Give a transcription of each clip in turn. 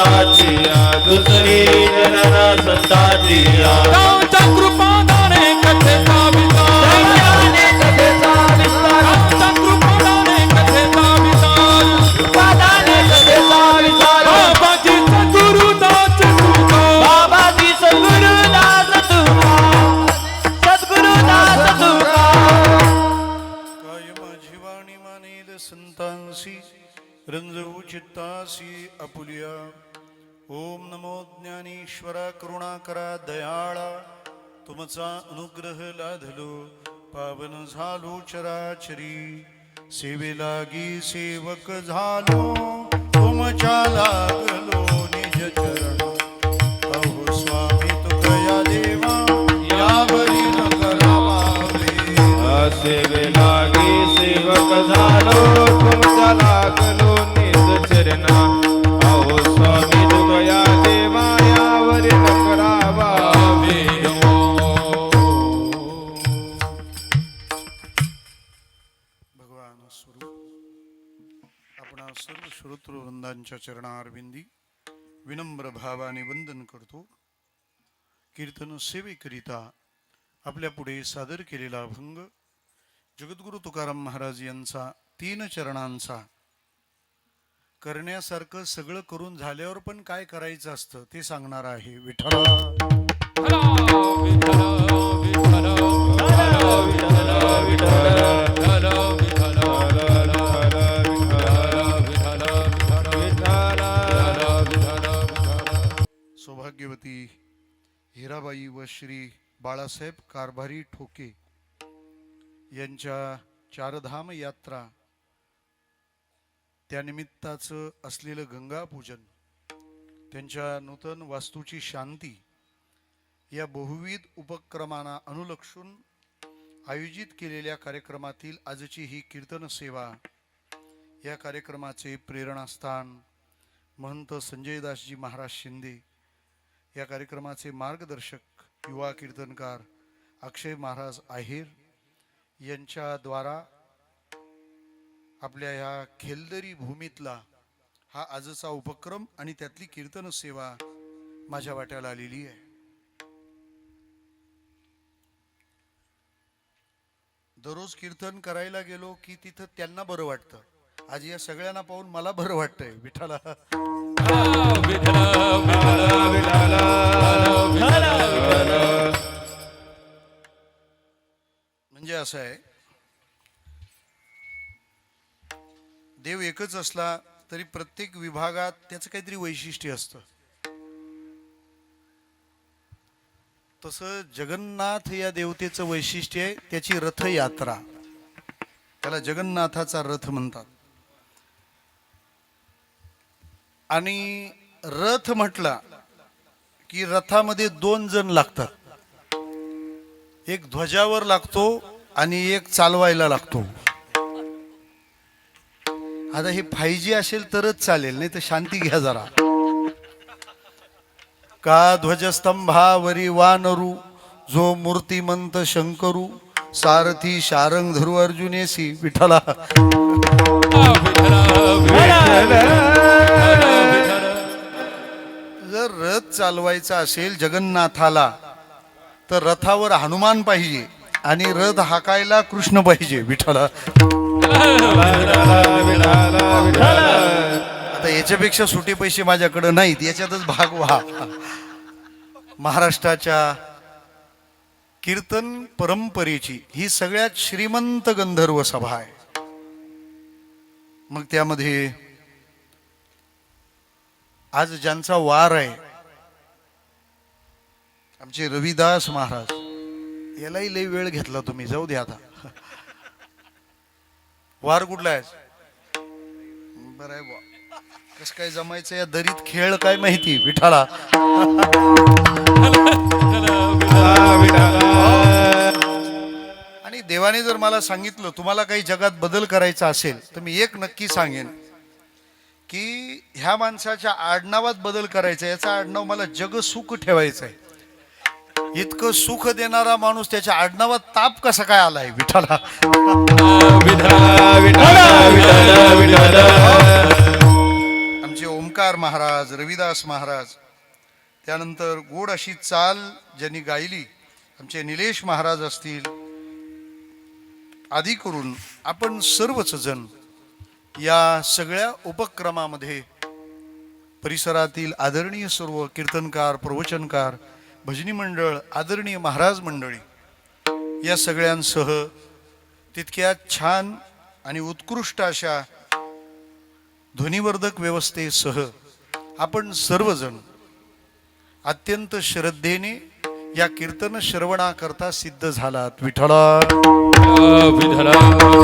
संताची दुसरी जनना संताची रामच्या कृपादाने कथेचा विस्तार रामच्या कृपादाने कथेचा विस्तार बाबाजी सद्गुरुदास तुका बाबाजी सद्गुरुदास तुका सद्गुरुदास तुका काय माझी वाणी मानेल संतांसी रंजवू चित्तासी आपुलिया. ओम नमो ज्ञानेश्वरा करुणाकरा दयाळा तुमचा अनुग्रह लाधलो पावन झालो चराचरी सेवे लागी सेवक झालो तुमच्या लागलो निज चरण. अहो स्वामी तुकया देवा यावरी न करावा सेवे लागी सेवक झालो तुमचा लागलो निज चरणा. अहो स्वामी तुकया देवा यावरी न करावा भगवान स्वरूप आपण सर्व श्रोतृवृंदांच्या चरणारविंदी विनम्र भावाने वंदन करतो. कीर्तन सेवेकरिता आपल्या पुढे सादर केलेला अभंग जगद्गुरु तुकाराम महाराज यांचा 3 चरणांचा. करण्यासारखं सगळं करून झाल्यावर पण काय करायचं असतं ते सांगणार आहे. विठ्ठला सौभाग्यवती हिराबाई व श्री बाळासाहेब कारभारी ठोके यांच्या चारधाम यात्रा त्यानिमित्ताचं असलेलं गंगा पूजन, त्यांच्या नूतन वास्तूची शांती या बहुविध उपक्रमांना अनुलक्षून आयोजित केलेल्या कार्यक्रमातील आजची ही कीर्तन सेवा. या कार्यक्रमाचे प्रेरणास्थान महंत संजयदासजी महाराज शिंदे, या कार्यक्रमाचे मार्गदर्शक युवा कीर्तनकार अक्षय महाराज आहेर यांच्याद्वारा आपल्या ह्या खेलदरी भूमीतला हा आजचा उपक्रम आणि त्यातली कीर्तन सेवा माझ्या वाट्याला आलेली आहे. दररोज कीर्तन करायला गेलो की तिथं त्यांना बरं वाटतं. आज या सगळ्यांना पाहून मला बरं वाटतंय. विठ्ठला म्हणजे असं आहे, देव एकच असला तरी प्रत्येक विभागात त्याचं काहीतरी वैशिष्ट्य असतं. तसं जगन्नाथ या देवतेचं वैशिष्ट्य आहे त्याची रथयात्रा. त्याला जगन्नाथाचा रथ म्हणतात. आणि रथ म्हटला की रथामध्ये 2 जण लागतात. एक ध्वजावर लागतो आणि एक चालवायला लागतो. आता हे 5G असेल तरच चालेल, नाही तर शांती घ्या जरा. का ध्वजस्तंभावरी वानरू जो मूर्तिमंत शंकरू सारथी शारंग धरू अर्जुनेसी. विठ्ठला जर रथ चालवायचा असेल जगन्नाथाला तर रथावर हनुमान पाहिजे आणि रथ हाकायला कृष्ण पाहिजे. विठ्ठला आता याच्यापेक्षा सुटे पैसे माझ्याकडे नाहीत, याच्यातच भाग व्हा. महाराष्ट्राच्या कीर्तन परंपरेची ही सगळ्यात श्रीमंत गंधर्व सभा आहे. मग त्यामध्ये आज ज्यांचा वार आहे आमचे रविदास महाराज, यालाही लई वेळ घेतला तुम्ही, जाऊ द्या आता. वार कुठला आहे? बरं आहे बुवा. कसं काय जमायचं या दरीत खेळ काय माहिती. विठाला आणि देवाने जर मला सांगितलं तुम्हाला काही जगात बदल करायचा असेल तर मी एक नक्की सांगेन की ह्या माणसाच्या आडनावात बदल करायचा. याचा आडनाव मला जगसुख ठेवायचं आहे. इतकं सुख देणारा माणूस त्याच्या आडनावात ताप कसा काय आलाय. विठाला आमचे ओंकार महाराज, रविदास महाराज, त्यानंतर गोड अशी चाल ज्यांनी गायली आमचे निलेश महाराज असतील, आदी करून आपण सर्वच जण या सगळ्या उपक्रमामध्ये परिसरातील आदरणीय सर्व कीर्तनकार, प्रवचनकार, भजनी मंडळ, आदरणीय महाराज मंडळी या सगळ्यांसह तितक्या छान आणि उत्कृष्ट अशा ध्वनिवर्धक व्यवस्थेसह आपण सर्वजण अत्यंत श्रद्धेने या कीर्तन श्रवणाकरता सिद्ध झालात. विठ्ठला विठला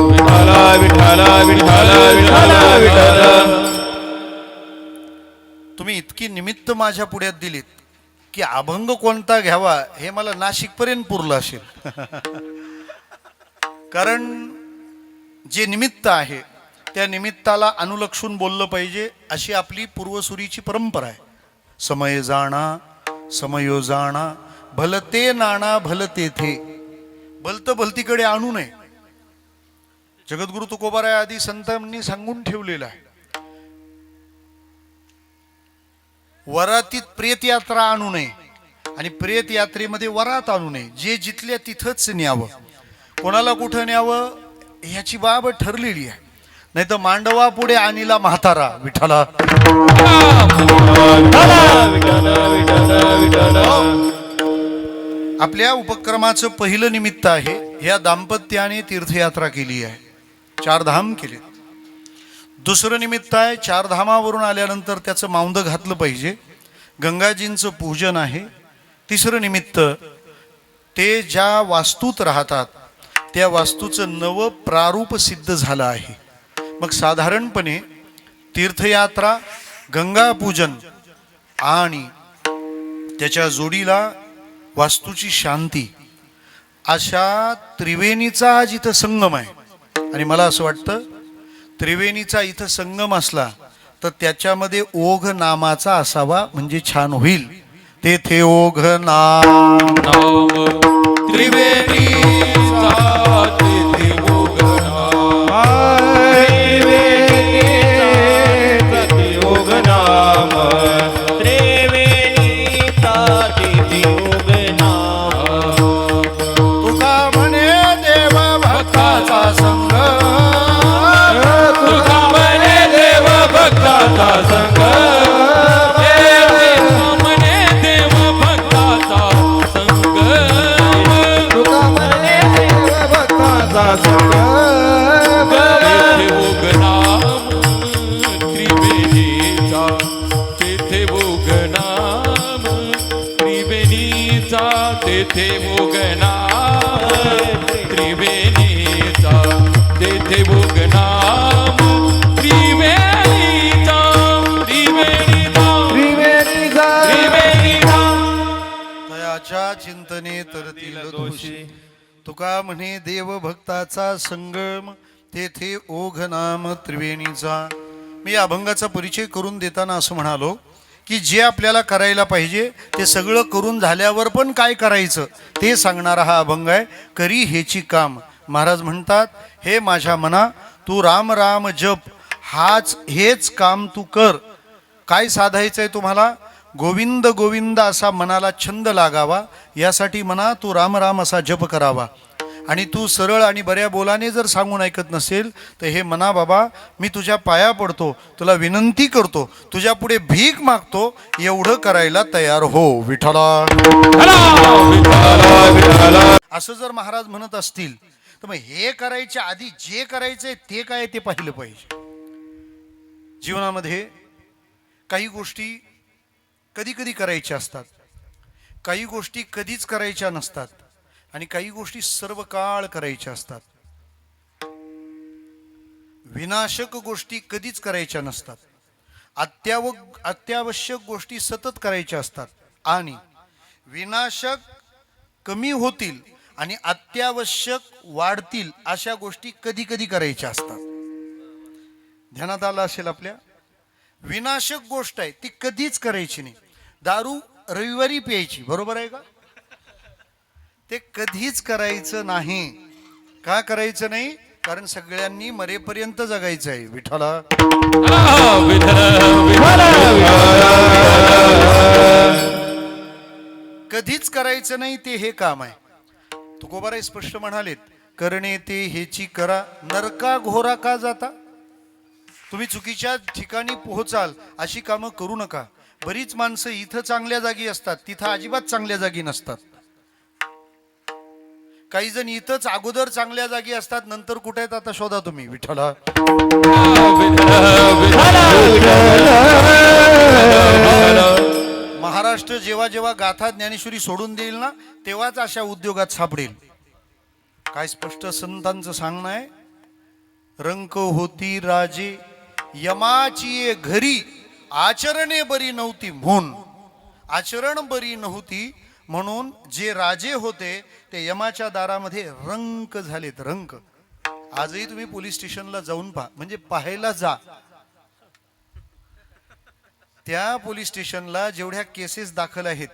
विठाला विठाला विठाला विठाला विठाला. तुम्ही इतकी निमित्त माझ्या पुढ्यात दिलीत की अभंग कोणता घ्यावा हे मला नाशिकपर्यंत पुरलं असेल. कारण जे निमित्त आहे त्या निमित्ताला अनुलक्षून बोललं पाहिजे अशी आपली पूर्वसुरीची परंपरा आहे. समय जाणा समयो जाणा भलते नाणा भलते थे. भलत भलतीकडे आणू नये. जगद्गुरु तुकोबाराय आदी संतांनी सांगून ठेवलेलं आहे. वरातीत प्रेत यात्रा आणू नये आणि प्रेत यात्रेमध्ये वरात आणू नये. जे जिथल्या तिथंच न्यावं. कोणाला कुठं न्यावं ह्याची बाब ठरलेली आहे. नाही तर मांडवा पुढे आणीला म्हातारा. विठ्ठला आपल्या उपक्रमाचं पहिलं निमित्त आहे. ह्या दाम्पत्याने तीर्थयात्रा केली आहे, चारधाम केले. दुसरं निमित्त आहे, चारधामावरून आल्यानंतर त्याचं माऊंद घातलं पाहिजे, गंगाजींचं पूजन आहे. तिसरं निमित्त ते ज्या वास्तूत राहतात त्या वास्तूचं नवं प्रारूप सिद्ध झालं आहे. मग साधारणपणे तीर्थयात्रा, गंगापूजन आणि त्याच्या जोडीला वास्तूची शांती अशा त्रिवेणीचा आज इथं संगम आहे. आणि मला असं वाटतं त्रिवेणीचा इथं संगम असला तर त्याच्यामध्ये ओघ नामाचा असावा म्हणजे छान होईल. तेथे ओघ नाम त्रिवेणी तेथे भोगनाम त्रिवेणीचा तेथे भोगनाम त्रिवेणीचा त्रिवेणीचा त्रिवेणीचा त्रिवेणीचा. तयाच्या चिंतने तरतील दोषी तुका म्हणे देव भक्ताचा संगम तेथे ओघ नाम त्रिवेणीचा. मी या अभंगाचा परिचय करून देताना असं म्हणालो की जे आपल्याला करायला पाहिजे ते सगळं करून झाल्यावर पण काय करायचं ते सांगणारा हा अभंग आहे. करी हेची काम. महाराज म्हणतात, हे माझ्या मना तू राम राम जप, हेच काम तू कर. काय साधायचं आहे तुम्हाला? गोविंद गोविंद असा मनाला छंद लागावा यासाठी म्हणा तू राम राम असा जप करावा. आणि तू सरळ आणि बऱ्या बोलाने जर सांगून ऐकत नसेल तर हे मना बाबा मी तुझ्या पाया पडतो, तुला विनंती करतो, तुझ्या पुढे भीक मागतो, एवढं करायला तयार हो. विठ्ठला असं जर महाराज म्हणत असतील तर मग हे करायच्या आधी जे करायचंय ते काय ते पाहिलं पाहिजे. जीवनामध्ये काही गोष्टी कधी कधी करायच्या असतात, काही गोष्टी कधीच करायच्या नसतात आणि काही गोष्टी सर्व काळ करायच्या असतात. विनाशक गोष्टी कधीच करायच्या नसतात. अत्यावश्यक गोष्टी सतत करायच्या असतात आणि विनाशक कमी होतील आणि अत्यावश्यक वाढतील अशा गोष्टी कधी कधी करायच्या असतात. ध्यानात आलं असेल आपल्या. विनाशक गोष्ट आहे ती कधीच करायची नाही. दारू रविवारी प्यायची, बरोबर आहे का? ते कधीच करायचं नाही. का करायचं नाही? कारण सगळ्यांनी मरेपर्यंत जगायचं आहे विठ्ठला. कधीच करायचं नाही ते हे काम आहे. तुकोबाराय स्पष्ट म्हणालेत, करणे ते हेची करा, नरका घोरा का जाता. तुम्ही चुकीच्या ठिकाणी पोहोचाल अशी कामं करू नका. बरीच माणसं इथं चांगल्या जागी असतात, तिथं अजिबात चांगल्या जागी नसतात. काही जण इथंच अगोदर चांगल्या जागी असतात, नंतर कुठे आहेत आता शोधा तुम्ही विठ्ठला. महाराष्ट्र जेव्हा जेव्हा गाथा ज्ञानेश्वरी सोडून देईल ना, तेव्हाच अशा उद्योगात सापडेल. काय स्पष्ट संतांचं सांगणं आहे, रंक होती राजे यमाची घरी, आचरणे बरी नव्हती म्हणून. आचरण बरी नव्हती म्हणून जे राजे होते ते यमाच्या दारामध्ये रंक झालेत. रंक आजही तुम्ही पोलीस स्टेशनला जाऊन पहा, म्हणजे पाहायला जा. त्या पोलीस स्टेशनला जेवढ्या केसेस दाखल आहेत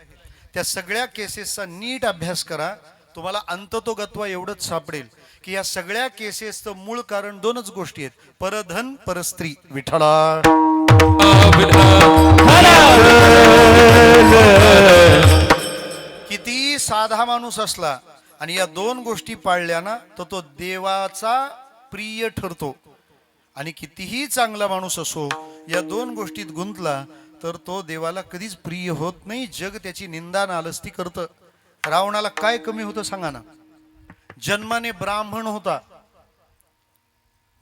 त्या सगळ्या केसेसचा नीट अभ्यास करा. तुम्हाला अंततोगत्वा एवढंच सापडेल की या सगळ्या केसेसचं मूळ कारण दोनच गोष्टी आहेत, परधन परस्त्री विठ्ठला. किती साधा माणूस असला आणि या दोन गोष्टी पाळल्या ना तर तो देवाचा प्रिय ठरतो. आणि कितीही चांगला माणूस असो, या दोन गोष्टीत गुंतला तर तो देवाला कधीच प्रिय होत नाही. जग त्याची निंदा नालस्ती करतं. रावणाला काय कमी होतं सांगा ना. जन्माने ब्राह्मण होता,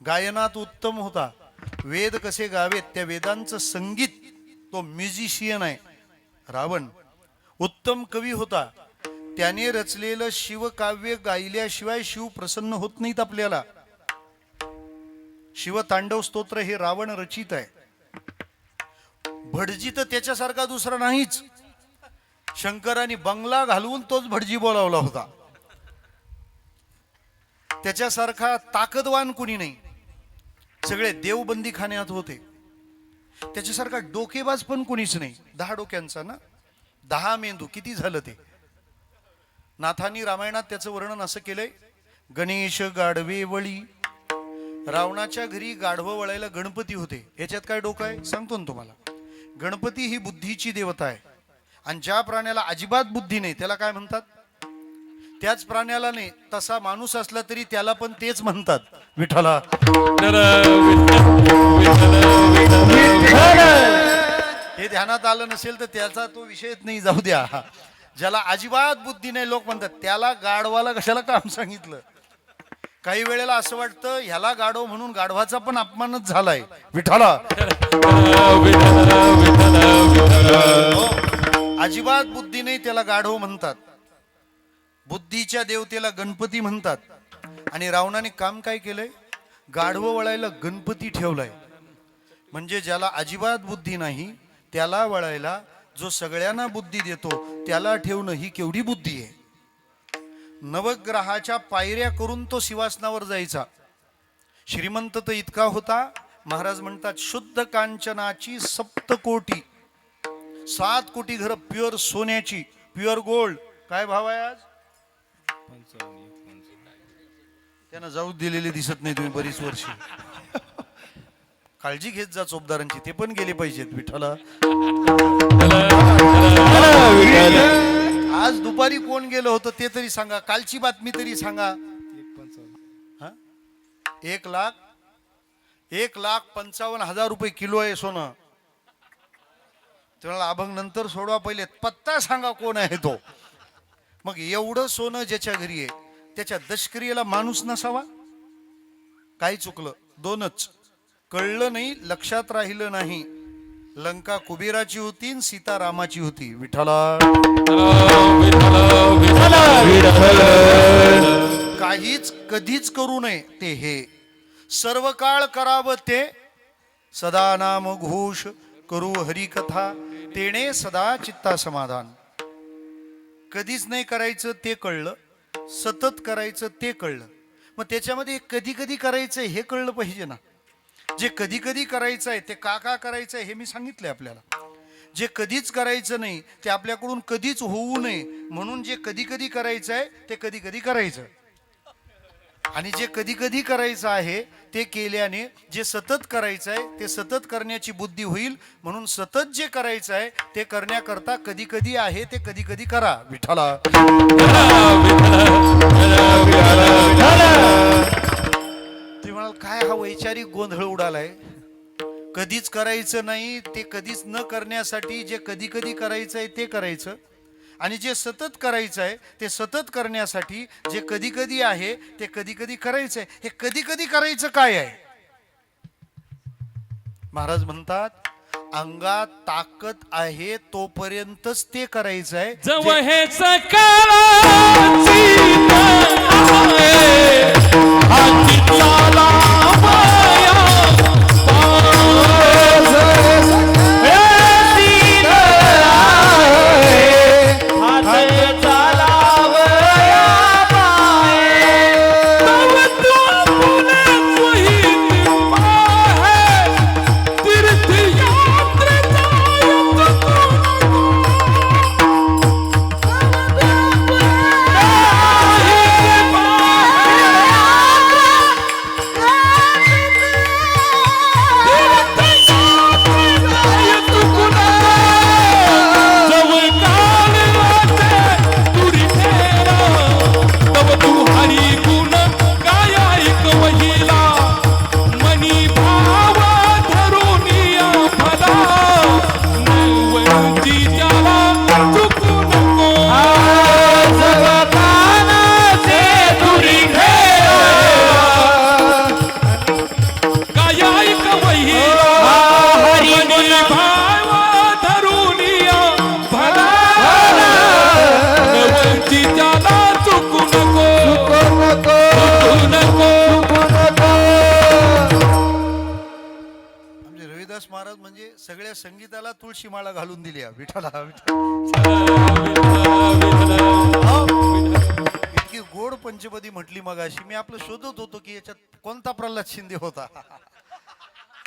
गायनात उत्तम होता, वेद कसे गावेत त्या वेदांचं संगीत, तो म्युझिशियन आहे रावण. उत्तम कवी होता, त्याने रचलेलं शिवकाव्य गायल्याशिवाय शिव प्रसन्न होत नाहीत आपल्याला. शिवतांडव स्तोत्र हे रावण रचित आहे. भटजी तर त्याच्यासारखा दुसरा नाहीच. शंकराने बंगला घालवून तोच भटजी बोलावला होता. त्याच्यासारखा ताकदवान कुणी नाही. सगळे देवबंदी खाण्यात होते. त्याच्यासारखा डोकेबाज पण कुणीच नाही. 10 डोक्यांचा ना, 10 मेंदू, किती झालं ते. नाथांनी रामायणात त्याचं वर्णन असं केलंय, गणेश गाढवे वळी. रावणाच्या घरी गाढवं वळायला गणपती होते. याच्यात काय डोकं आहे सांगतो ना तुम्हाला. गणपती ही बुद्धीची देवता आहे. आणि ज्या प्राण्याला अजिबात बुद्धी नाही त्याला काय म्हणतात, त्याच प्राण्याला नाही तसा माणूस असला तरी त्याला पण तेच म्हणतात विठ्ठला. हे ध्यानात आलं नसेल तर त्याचा तो विषयच नाही, जाऊ द्या. ज्याला अजिबात बुद्धी नाही लोक म्हणतात त्याला गाढवाला कशाला काम सांगितलं. काही वेळेला असं वाटतं ह्याला गाढव म्हणून गाढवाचा पण अपमानच झालाय विठ्ठला. अजिबात बुद्धी नाही त्याला गाढव म्हणतात. बुद्धीच्या देवतेला गणपती म्हणतात. आणि रावणाने काम काय केलंय, गाढवं वळायला गणपती ठेवलाय. म्हणजे ज्याला अजिबात बुद्धी नाही त्याला वळायला जो सगळ्यांना बुद्धी देतो त्याला ठेवणं ही केवढी बुद्धी आहे. नवग्रहाच्या पायऱ्या करून तो सिंहासनावर जायचा. श्रीमंत तर इतका होता, महाराज म्हणतात शुद्ध कांचनाची 7 कोटी, 7 कोटी घर प्युअर सोन्याची, प्युअर गोल्ड. काय भाव आहे आज? त्यांना जाऊ दिलेले दिसत नाही तुम्ही बरीच वर्षी. काळजी घेत जा चोपदारांची, ते पण गेले पाहिजेत विठ्ठला. आज दुपारी कोण गेलं होतं ते तरी सांगा, कालची बातमी तरी सांगा. 1,55,000 रुपये किलो आहे सोनं. तुम्हाला अभंग नंतर सोडवा, पहिले पत्ता सांगा कोण आहे तो. मग एवढं सोनं ज्याच्या घरी आहे त्याच्या दशक्रियेला माणूस नसावा. काय चुकलं? 2च. कळलं नाही, लक्षात राहिलं नाही. लंका कुबेराची होती आणि सीता रामाची होती विठ्ठला. काहीच कधीच करू नये ते हे, सर्व काळ करावं ते. सदा नाम घोष करू हरिकथा, तेणे सदा चित्ता समाधान. कधीच नाही करायचं ते कळलं, सतत करायचं ते कळलं. मग त्याच्यामध्ये कधी कधी करायचं हे कळलं पाहिजे ना. जे कधी कधी करायचं आहे ते का करायचं आहे हे मी सांगितलंय आपल्याला. जे कधीच करायचं नाही ते आपल्याकडून कधीच होऊ नये म्हणून जे कधी कधी करायचं आहे ते कधी कधी करायचं. आणि जे कधी कधी करायचं आहे ते केल्याने जे सतत करायचं आहे ते सतत करण्याची बुद्धी होईल. म्हणून सतत जे करायचं आहे ते करण्याकरता कधी कधी आहे ते कधी कधी करा. विठ्ठला तुम्ही म्हणाल काय हा वैचारिक गोंधळ उडालाय. कधीच करायचं नाही ते कधीच न करण्यासाठी जे कधी कधी करायचं आहे ते करायचं, आणि जे सतत करायचं आहे ते सतत करण्यासाठी जे कधी कधी आहे ते कधी कधी करायचं आहे. हे कधी कधी करायचं काय आहे? महाराज म्हणतात अंगात ताकद आहे तोपर्यंतच ते करायचं आहे. जवळ हे सकाळची हाती चालावया महाराज म्हणजे सगळ्या संगीताला तुळशी माळा घालून दिली. विठ्ठला इतकी गोड पंचपदी म्हटली मगाशी. मी आपलं शोधत होतो की याच्यात कोणता प्रल्हाद शिंदे होता.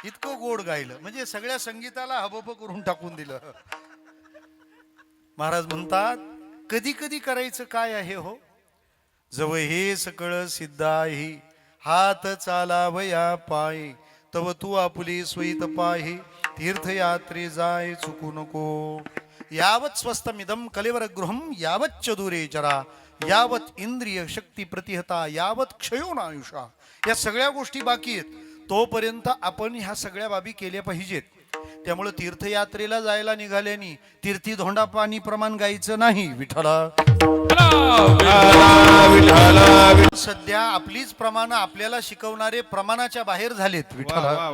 इतकं गोड गायलं म्हणजे सगळ्या संगीताला हबब करून टाकून दिलं. महाराज म्हणतात कधी कधी करायचं काय आहे हो. जवळ हे सकळ सिद्धाही हात चालावया पायी तव तू आपुली स्वैत पाही तीर्थयात्रे जाय चुकू नको. यावत स्वस्तमिदम कलेवर गृहम यावत चदुरे जरा यावत इंद्रिय शक्ती प्रतिहता यावत क्षयोनायुषा. या सगळ्या गोष्टी बाकी आहेत तोपर्यंत आपण ह्या सगळ्या बाबी केल्या पाहिजेत. त्यामुळे तीर्थयात्रेला जायला निघाल्यानी तीर्थी धोंडा पाणी प्रमाण गायचं नाही. विठ्ठला सध्या आपलीच प्रमाण आपल्याला शिकवणारे प्रमाणाच्या बाहेर झालेत. विठ्ठला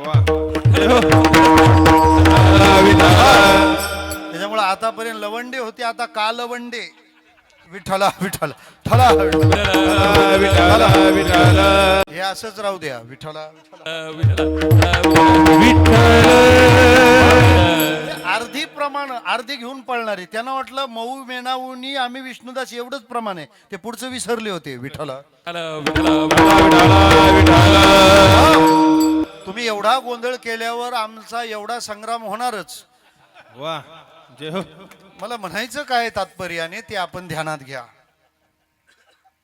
त्याच्यामुळे आतापर्यंत लवंडे होते आता का लवंडे. विठ्ठला विठ्ठला ठला हे असंच राहू द्या. विठ्ठला अर्धी प्रमाण अर्धे घेऊन पळणारे त्यांना वाटलं मऊ मेनाऊनी आम्ही विष्णुदास एवढंच प्रमाण आहे ते पुढचं विसरले होते. विठ्ठला तुम्ही एवढा गोंधळ केल्यावर आमचा एवढा संग्राम होणारच. वा जय हो. मला म्हणायचं काय तात्पर्याने ते आपण ध्यानात घ्या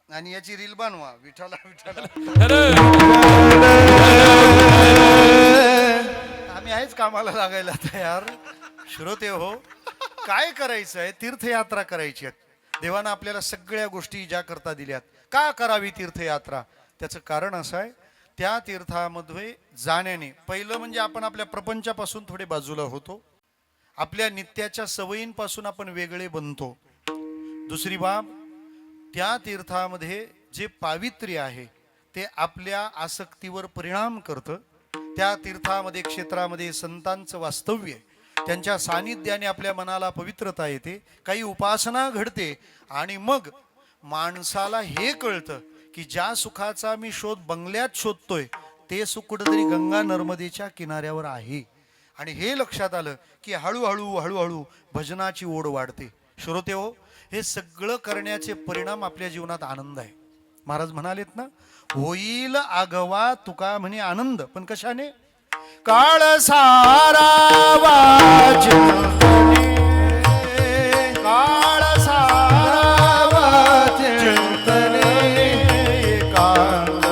आणि याची रील बनवा. विठ्ठला विठ्ठला आम्ही आहेच कामाला लागायला तयार. श्रोते हो काय करायचं आहे तीर्थयात्रा करायची आहे. देवानं आपल्याला सगळ्या गोष्टी ज्या करता दिल्यात. का करावी तीर्थयात्रा त्याचं कारण असं आहे त्या तीर्थामध्ये जाण्याने पहिलं म्हणजे आपण आपल्या प्रपंचापासून थोडे बाजूला होतो. आपल्या नित्याच्या सवयींपासून आपण वेगळे बनतो. दुसरी बाब त्या तीर्थामध्ये जे पावित्र्य आहे ते आपल्या आसक्तीवर परिणाम करतं. त्या तीर्थामध्ये क्षेत्रामध्ये संतांचं वास्तव्य आहे. त्यांच्या सानिध्याने आपल्या मनाला पवित्रता येते. काही उपासना घडते आणि मग माणसाला हे कळतं की ज्या सुखाचा मी शोध बंगल्यात शोधतोय ते सुख कुठेतरी गंगा नर्मदेच्या किनाऱ्यावर आहे. आणि हे लक्षात आलं की हळूहळू हळूहळू भजनाची ओढ वाढते. श्रोते हो हे सगळं करण्याचे परिणाम आपल्या जीवनात आनंद आहे. महाराज म्हणालेत ना होईल आगवा तुका म्हणे आनंद पण कशाने. काळ सारा वाचिंतने काळ सारा वाचिंतने एकांत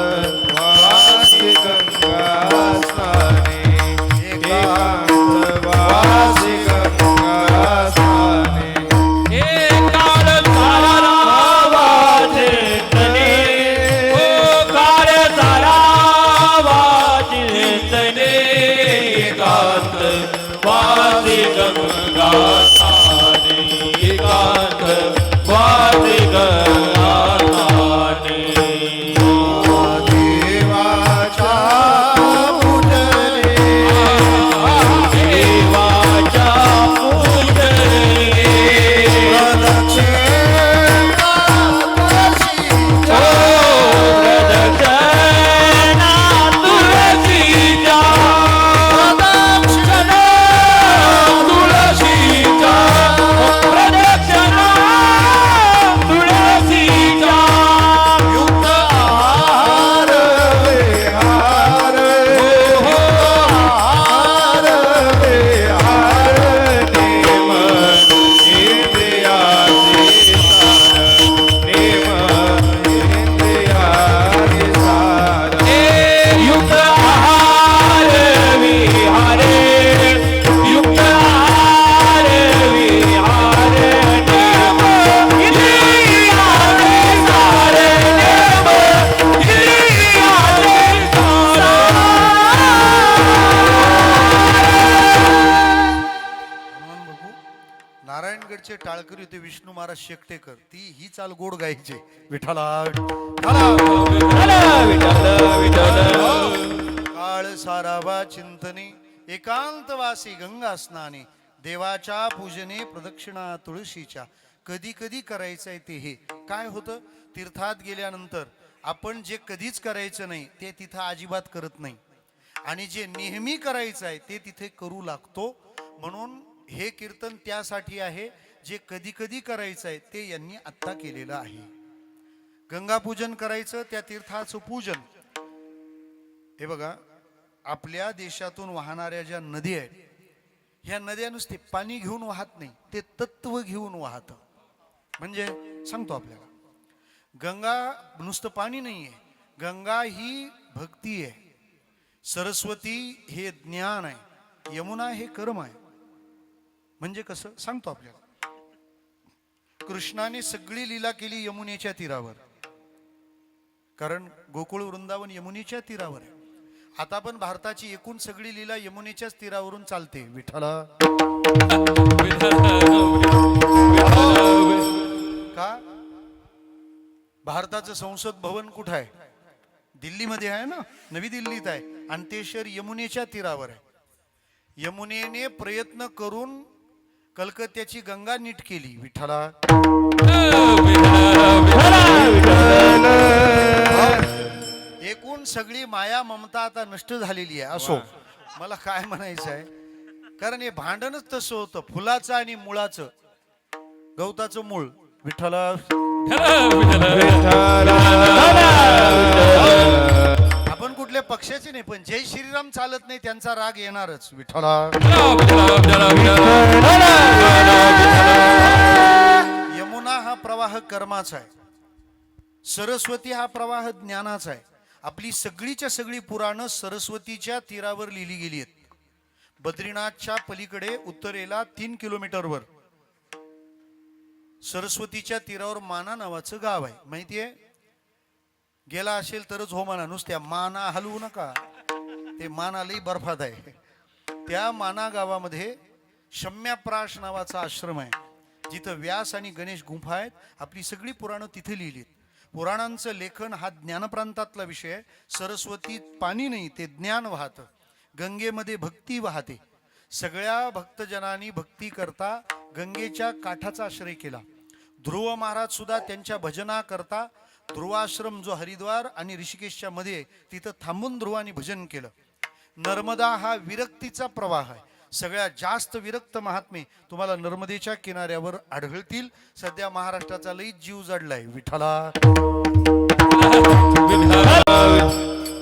रायगडचे टाळकरी होते विष्णू महाराज शेकटेकर, ती ही चाल गोड गायचे विठाला काळ सारावा चिंतने एकांतवासी गंगा स्नाने देवाच्या पूजने प्रदक्षिणा तुळशीच्या. कधी कधी करायचंय ते हे काय होतं, तीर्थात गेल्यानंतर आपण जे कधीच करायचं नाही ते तिथं अजिबात करत नाही, आणि जे नेहमी करायचं आहे ते तिथे करू लागतो. म्हणून हे कीर्तन त्यासाठी आहे, जे कधी कधी करायचं आहे ते यांनी आत्ता केलेलं आहे. गंगा पूजन करायचं, त्या तीर्थाचं पूजन. हे बघा, आपल्या देशातून वाहणाऱ्या ज्या नदी आहेत, ह्या नद्या नुसते पाणी घेऊन वाहत नाही, ते तत्व घेऊन वाहत. म्हणजे सांगतो आपल्याला, गंगा नुसतं पाणी नाहीये, गंगा ही भक्ती आहे, सरस्वती हे ज्ञान आहे, यमुना हे कर्म आहे. म्हणजे कसं सांगतो आपल्याला, कृष्णाने सगळी लीला केली यमुनेच्या तीरावर, कारण गोकुळ वृंदावन यमुनेच्या तीरावर आहे. आता पण भारताची एकूण सगळी लीला यमुनेच्याच तीरावरून चालते. विठ्ठला का? भारताचं संसद भवन कुठं आहे? दिल्लीमध्ये आहे ना, नवी दिल्लीत आहे, आणि ते शहर यमुनेच्या तीरावर आहे. यमुनेने प्रयत्न करून कलकत्त्याची गंगा नीट केली. विठ्ठला एकूण सगळी माया ममता आता नष्ट झालेली आहे. असो, मला काय म्हणायचं आहे, कारण हे भांडणच तसं होतं, फुलाचं आणि मुळाचं, गवताचं मूळ. विठ्ठला आपण कुठल्या पक्षाचे नाही, पण जय श्रीराम चालत नाही त्यांचा राग येणारच. विठ्ठला यमुना हा प्रवाह कर्माचा आहे, सरस्वती हा प्रवाह ज्ञानाचा आहे. आपली सगळीच्या सगळी पुराणं सरस्वतीच्या तीरावर लिहिली गेली आहेत. बद्रीनाथच्या पलीकडे उत्तरेला 3 किलोमीटरवर सरस्वतीच्या तीरावर माना नावाचं गाव आहे. माहितीये? गेला असेल तरच हो म्हणा, नुसत्या माना हलवू नका, ते मानालाही बर्फात आहे. त्या माना गावामध्ये शम्याप्राश नावाचा आश्रम आहे, जिथं व्यास आणि गणेश गुंफा आहेत. आपली सगळी पुराणं तिथे लिहिलीत. पुराणांचं लेखन हा ज्ञानप्रांतातला विषय आहे. सरस्वतीत पाणी नाही, ते ज्ञान वाहतं. गंगेमध्ये भक्ती वाहते. सगळ्या भक्तजनांनी भक्ती करता गंगेच्या काठाचा आश्रय केला. ध्रुव महाराज सुद्धा त्यांच्या भजना करता ध्रुवाश्रम जो हरिद्वार आणि ऋषिकेशच्या मध्ये, तिथं थांबून ध्रुवानी भजन केलं. नर्मदा हा विरक्तीचा प्रवाह आहे. सगळ्यात जास्त विरक्त महात्मे तुम्हाला नर्मदेच्या किनाऱ्यावर आढळतील. सध्या महाराष्ट्राचा लई जीव जडलाय. विठ्ठला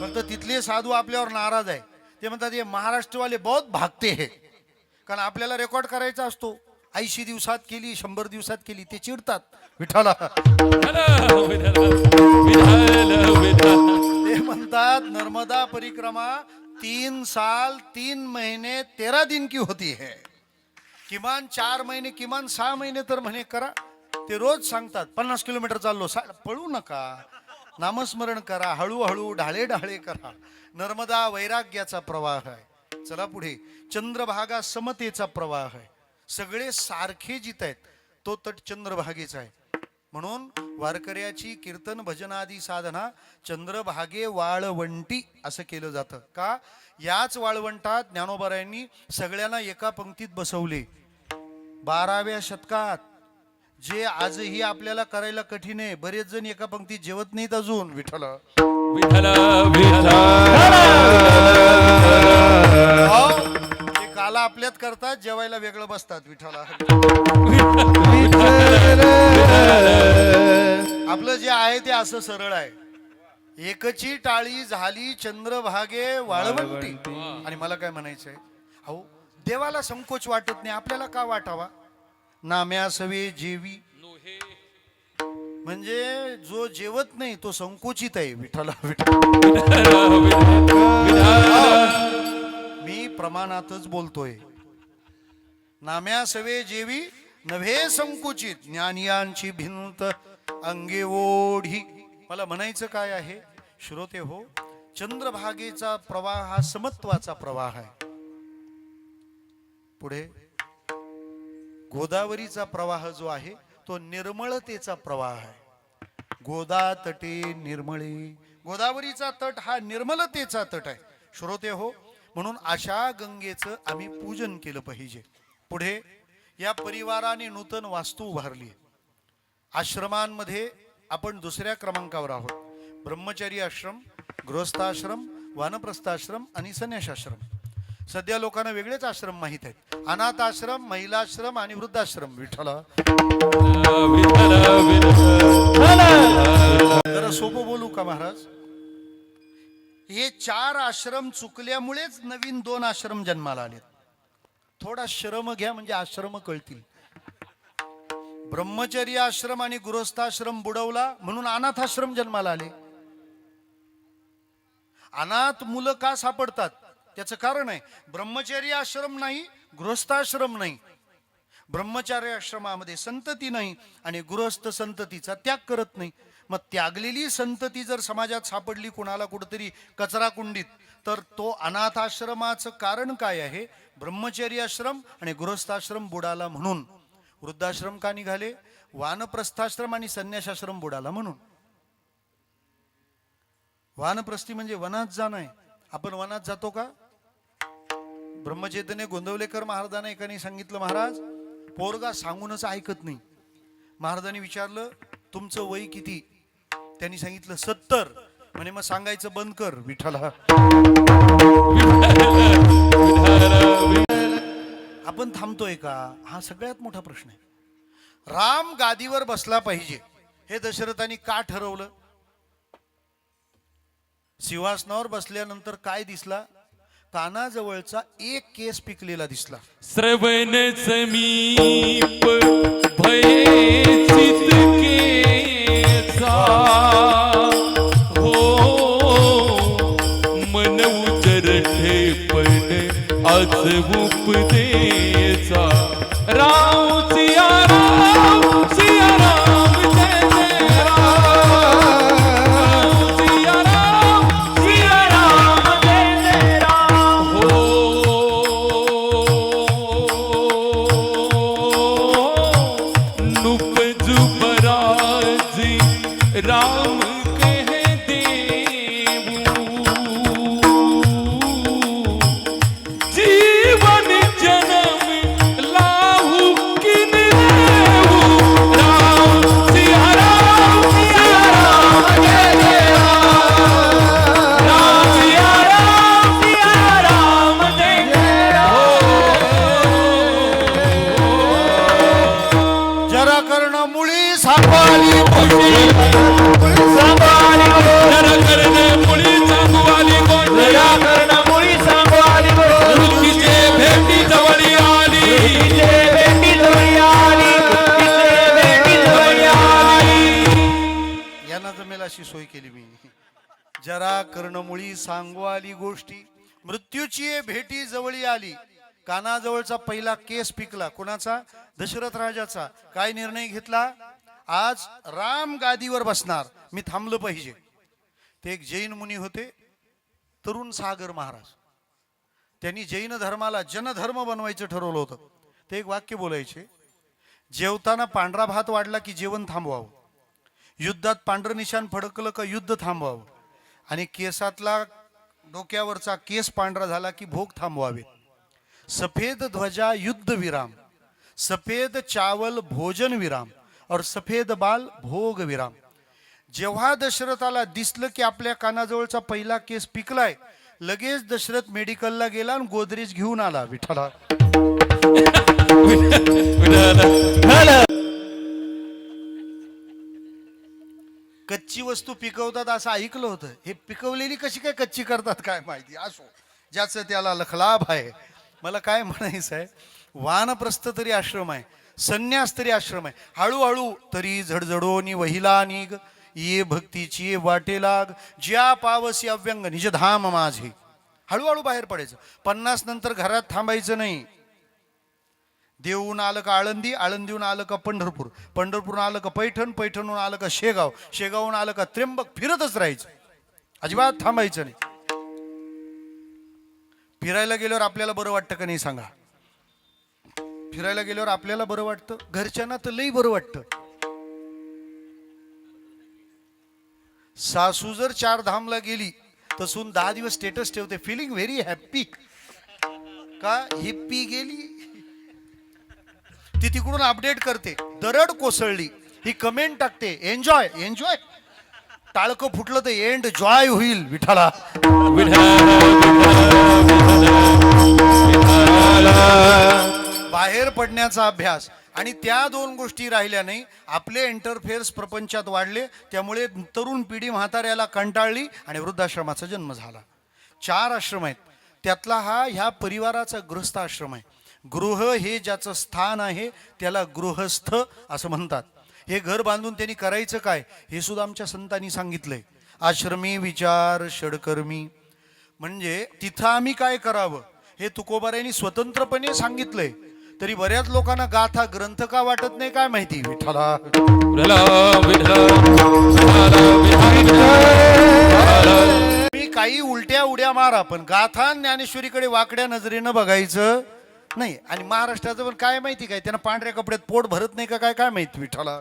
फक्त तिथले साधू आपल्यावर नाराज आहे. ते म्हणतात हे महाराष्ट्रवाले बहुत भागते हे, कारण आपल्याला रेकॉर्ड करायचा असतो. 80 दिवसात केली, 100 दिवसात केली, ते चिडतात. विठ्ठला ते म्हणतात नर्मदा परिक्रमा 3 साल 3 महीने 13 दिन की होती है, किमान 4 महिने, किमान 6 महिने तर म्हणे करा. ते रोज सांगतात 50 किलोमीटर चाललो, पळू नका, नामस्मरण करा, हळूहळू ढाळे ढाळे करा. नर्मदा वैराग्याचा प्रवाह आहे. चला पुढे. चंद्रभागा समतेचा प्रवाह आहे. सगळे सारखे जित आहेत, तो तट चंद्रभागेचा आहे. म्हणून वारकऱ्याची कीर्तन भजनादी साधना चंद्रभागे वाळवंटी असं केलं जातं. का? याच वाळवंटात ज्ञानोबारायांनी सगळ्यांना एका पंक्तीत बसवले. 12व्या शतकात, जे आजही आपल्याला करायला कठीण आहे. बरेच जण एका पंक्तीत जेवत नाहीत अजून. विठ्ठल ते काला आपल्यात करतात, जेवायला वेगळं बसतात. विठ्ठला आपलं जे आहे ते असं सरळ आहे. एकची टाळी झाली चंद्रभागे वाळवंटी. आणि मला काय म्हणायचंय, अहो देवाला संकोच वाटत नाही, आपल्याला का वाटावा? नाम्यासवे जेवी, म्हणजे जो जेवत नाही तो संकोचित आहे. विठ्ठला मी प्रमाणातच बोलतोय. नाम्यासवे जेवी नव्हे संकुचित, ज्ञानियांची भिंत अंगे ओढी. मला म्हणायचं काय आहे श्रोते हो, चंद्रभागेचा प्रवाह हा समत्वाचा प्रवाह आहे. पुढे गोदावरीचा प्रवाह जो आहे तो निर्मळतेचा प्रवाह आहे. गोदा तटे निर्मळे, गोदावरीचा तट हा निर्मलतेचा तट आहे. श्रोते हो, म्हणून अशा गंगेचं आम्ही पूजन केलं पाहिजे. पुढे या परिवाराने नूतन वास्तू उभारली. आश्रमांमध्ये आपण दुसऱ्या क्रमांकावर आहोत. ब्रह्मचारी आश्रम, गृहस्थाश्रम, वानप्रस्थाश्रम आणि संन्यासाश्रम. सध्या लोकांना वेगळेच आश्रम माहित आहेत. अनाथ आश्रम, महिलाश्रम आणि वृद्धाश्रम. विठ्ठला जरा सोपं बोलू का महाराज? हे 4 आश्रम चुकल्यामुळेच नवीन 2 आश्रम जन्माला आले. थोडा श्रम घ्या म्हणजे आश्रम कळतील. ब्रह्मचर्य आश्रम आणि गृहस्थाश्रम बुडवला म्हणून अनाथाश्रम जन्माला आले. अनाथ मुलं का सापडतात त्याचं कारण आहे ब्रह्मचर्य आश्रम नाही, गृहस्थाश्रम नाही. ब्रह्मचार्य आश्रमामध्ये संतती नाही आणि गृहस्थ संततीचा त्याग करत नाही. मग त्यागलेली संतती जर समाजात सापडली कुणाला कुठेतरी कचरा कुंडीत, तर तो अनाथ आश्रमाचं कारण काय आहे? ब्रह्मचर्य आश्रम आणि गृहस्थाश्रम बुडाला म्हणून. वृद्धाश्रम का निघाले? वानप्रस्थाश्रम आणि संन्यासाश्रम बुडाला म्हणून. वानप्रस्थी म्हणजे वनात जाणं आहे. आपण वनात जातो का? ब्रह्मचैतन्य गोंदवलेकर महाराजांना एकाने सांगितलं, महाराज पोरगा सांगूनच ऐकत नाही. महाराजांनी विचारलं तुमचं वय किती? त्यांनी सांगितलं 70. म्हणे मग सांगायचं बंद कर. विठ्ठला आपण थांबतोय का? हा सगळ्यात मोठा प्रश्न आहे. राम गादीवर बसला पाहिजे हे दशरथाने का ठरवलं? सिंहासनावर बसल्यानंतर काय दिसला? कानाजवळचा एक केस पिकलेला दिसला. श्रवण समीप भये चितकेचा हो मन उजर ठेपण आज उपदेचा राम सिया राम सिया राम जय जय राम सिया राम जय जय राम हो नुप जुबराजी राम कह देवू जीवन जन्म लाहू किन देवू राम सिया राम जय जय राम सिया राम जय जय जरा कर्ण मुळी सापडली जरा कर्ण मुळी सांगवाली मृत्यूचे भेटी जवळी आली यांना जमेल अशी सोय केली मी. जरा कर्णमुळी सांगू आली गोष्टी, मृत्यूची भेटी जवळी आली. कानाजवळचा पहिला केस पिकला. कोणाचा? दशरथ राजाचा. काय निर्णय घेतला? आज राम गादीवर बसणार, मी थांबलं पाहिजे. ते एक जैन मुनी होते, तरुण सागर महाराज. त्यांनी जैन धर्माला जनधर्म बनवायचं ठरवलं होतं. ते एक वाक्य बोलायचे, जेवताना पांढरा भात वाढला की जेवण थांबवावं, युद्धात पांढरं निशाण फडकलं का युद्ध थांबवावं, आणि केसातला डोक्यावरचा केस पांढरा झाला की भोग थांबवावे. सफेद ध्वजा युद्ध विराम, सफेद चावल भोजन विराम और सफेद बाल भोग विराम. जेव्हा दशरथाला दिसलं की आपल्या कानाजवळचा पहिला केस पिकलाय, लगेच दशरथ मेडिकलला गेला आणि गोदरेज घेऊन आला. विठ्ठला कच्ची वस्तू पिकवतात असं ऐकलं होतं. हे पिकवलेली कशी काय कच्ची करतात काय माहिती. असो, ज्याचं त्याला लखलाभ आहे. मला काय म्हणायचं आहे, वानप्रस्थ तरी आश्रम आहे, संन्यास तरी आश्रम आहे. हळूहळू तरी झडझडोनी वहिला निघ, ये भक्तीची वाटे लाग, ज्या पावसी अव्यंग निज धाम माझे. हळूहळू बाहेर पडायचं. 50 नंतर घरात थांबायचं नाही. देऊन आलं का आळंदी, आळंदीहून आलं का पंढरपूर, पंढरपूरून आलं का पैठण, पैठणहून आलं का शेगाव, शेगावहून आलं का त्र्यंबक, फिरतच राहायचं. अजिबात थांबायचं नाही. फिरायला गेल्यावर आपल्याला बरं वाटतं का नाही सांगा? फिरायला गेल्यावर आपल्याला बरं वाटतं, घरच्यांना तर लई बरं वाटतं. सासू जर 4 धामला गेली तर सून 10 दिवस स्टेटस ठेवते, फिलिंग व्हेरी हॅप्पी. का हिप्पी गेली, ती तिकडून अपडेट करते, दरड कोसळली, ही कमेंट टाकते, एन्जॉय एन्जॉय. टाळकं फुटलं तर एंड जॉय होईल विठाला. बाहेर पडण्याचा अभ्यास आणि त्या 2 गोष्टी राहिल्या नाही. आपले इंटरफेअर्स प्रपंचात वाढले, त्यामुळे तरुण पिढी म्हाताऱ्याला कंटाळली आणि वृद्धाश्रमाचा जन्म झाला. 4 आश्रम आहेत, त्यातला हा ह्या परिवाराचा गृहस्थ आश्रम आहे. गृह हे ज्याचं स्थान आहे त्याला गृहस्थ असं म्हणतात. हे घर बांधून त्यांनी करायचं काय हे सुद्धा आमच्या संतांनी सांगितलंय. आश्रमी विचार षडकर्मी, म्हणजे तिथं आम्ही काय करावं हे तुकोबारायांनी स्वतंत्रपणे सांगितलंय. तरी बऱ्याच लोकांना गाथा ग्रंथ का वाटत नाही काय माहिती विठ्ठला. मी काही उलट्या उड्या मारा, पण गाथा ज्ञानेश्वरीकडे वाकड्या नजरेनं बघायचं नाही. आणि महाराष्ट्राचं पण काय माहिती काय, त्यांना पांढऱ्या कपड्यात पोट भरत नाही का काय काय माहिती विठ्ठला.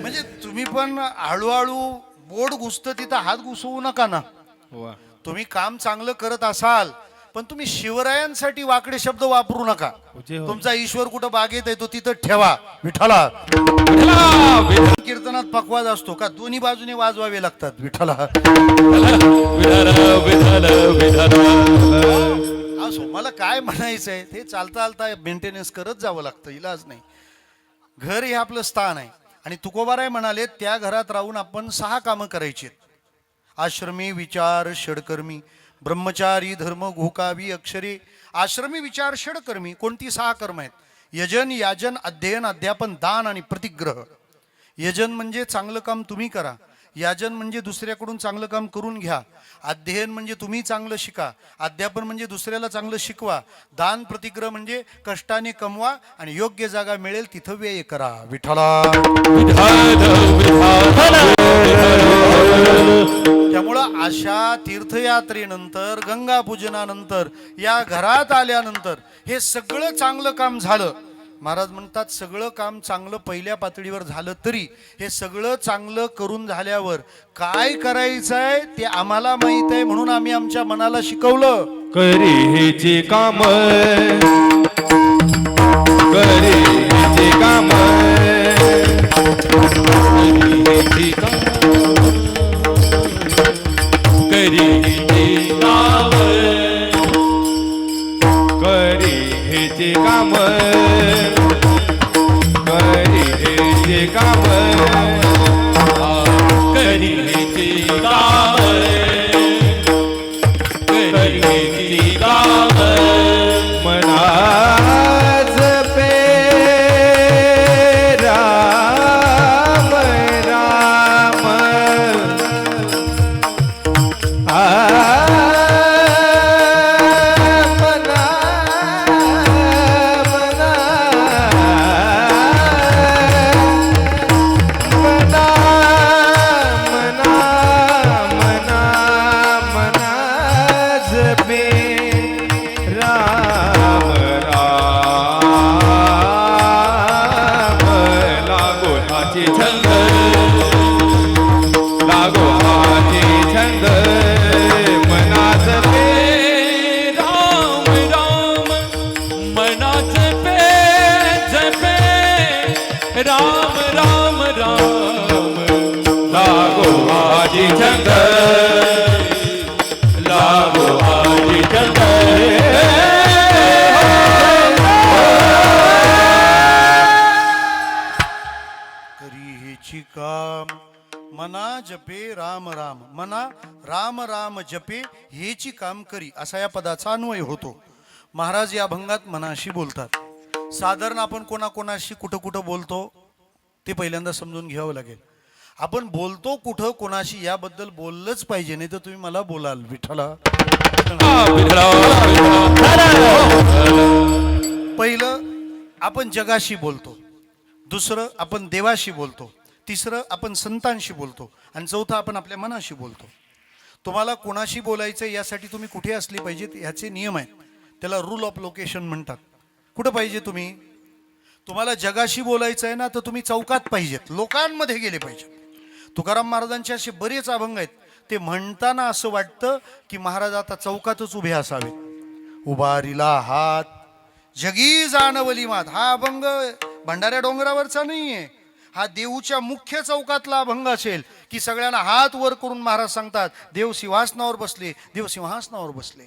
म्हणजे तुम्ही पण हळूहळू बोट घुसतं तिथं हात घुसवू नका ना. वा तुम्ही काम चांगलं करत असाल पण तुम्ही शिवरायांसाठी वाकडे शब्द वापरू नका. जे हो. तुमचा ईश्वर कुठं बागेत आहे तो तिथं ठेवा विठ्ठला. कीर्तनात पकवाज असतो का, दोन्ही बाजूने वाजवावे लागतात विठ्ठला. असो, मला काय म्हणायचंय ते चालता चालता मेंटेनन्स करत जावं लागतं, इलाज नाही. घर हे आपलं स्थान आहे आणि तुकोबाराय म्हणाले त्या घरात राहून आपण 6 कामं करायची. आश्रमी विचार षडकर्मी, ब्रह्मचारी धर्म घोकावी अक्षरे. आश्रमी विचार षडकर्मी कोणती 6 कर्म आहेत? यजन याजन अध्ययन अध्यापन दान आणि प्रतिग्रह. यजन म्हणजे चांगलं काम तुम्ही करा, याजन म्हणजे दुसऱ्याकडून चांगलं काम करून घ्या, अध्ययन म्हणजे तुम्ही चांगलं शिका, अध्यापन म्हणजे दुसऱ्याला चांगलं शिकवा, दान प्रतिग्रह म्हणजे कष्टाने कमवा आणि योग्य जागा मिळेल तिथं व्यय करा विठ्ठला. त्यामुळं अशा तीर्थयात्रेनंतर गंगा पूजनानंतर या घरात आल्यानंतर हे सगळं चांगलं काम झालं. महाराज म्हणतात सगळं काम चांगलं पहिल्या पातळीवर झालं तरी हे सगळं चांगलं करून झाल्यावर काय करायचंय ते आम्हाला माहित आहे, म्हणून आम्ही आमच्या मनाला शिकवलं. करी हेचे काम, करी हेचे काम, करी हेचे काम, करी हेचे काम, करी हेचे काम, करी हेचे काम, करी हेचे काम, मनाज पे राम राम, राम राम राम, लागो आजी छंद, लागो आजी छंद. करी हेची काम मना जपे राम राम, मना राम राम जपे हेची काम करी असा या पदाचा अन्वय होतो. महाराज या अभंगात मनाशी बोलतात. साधारण आपण कोणाकोणाशी कुठं कुठं बोलतो ते पहिल्यांदा समजून घ्यावं लागेल. आपण बोलतो कुठं कोणाशी याबद्दल बोललंच पाहिजे, नाही तर तुम्ही मला बोलाल विठ्ठला. पहिलं आपण जगाशी बोलतो, दुसरं आपण देवाशी बोलतो, तिसरं आपण संतांशी बोलतो आणि चौथं आपण आपल्या मनाशी बोलतो. तुम्हाला कोणाशी बोलायचं यासाठी तुम्ही कुठे असले पाहिजेत ह्याचे नियम आहेत. त्याला रूल ऑफ लोकेशन म्हणतात. कुठं पाहिजे तुम्ही? तुम्हाला जगाशी बोलायचं आहे ना, तर तुम्ही चौकात पाहिजेत, लोकांमध्ये गेले पाहिजेत. तुकाराम महाराजांचे असे बरेच अभंग आहेत, ते म्हणताना असं वाटतं की महाराज आता चौकातच उभे असावेत. उभारिला हात जगी जानवली मात, हा अभंग भंडाऱ्या डोंगरावरचा नाहीये, हा देऊच्या मुख्य चौकातला अभंग असेल की सगळ्यांना हात वर करून महाराज सांगतात देव सिंहासनावर बसले, देव सिंहासनावर बसले.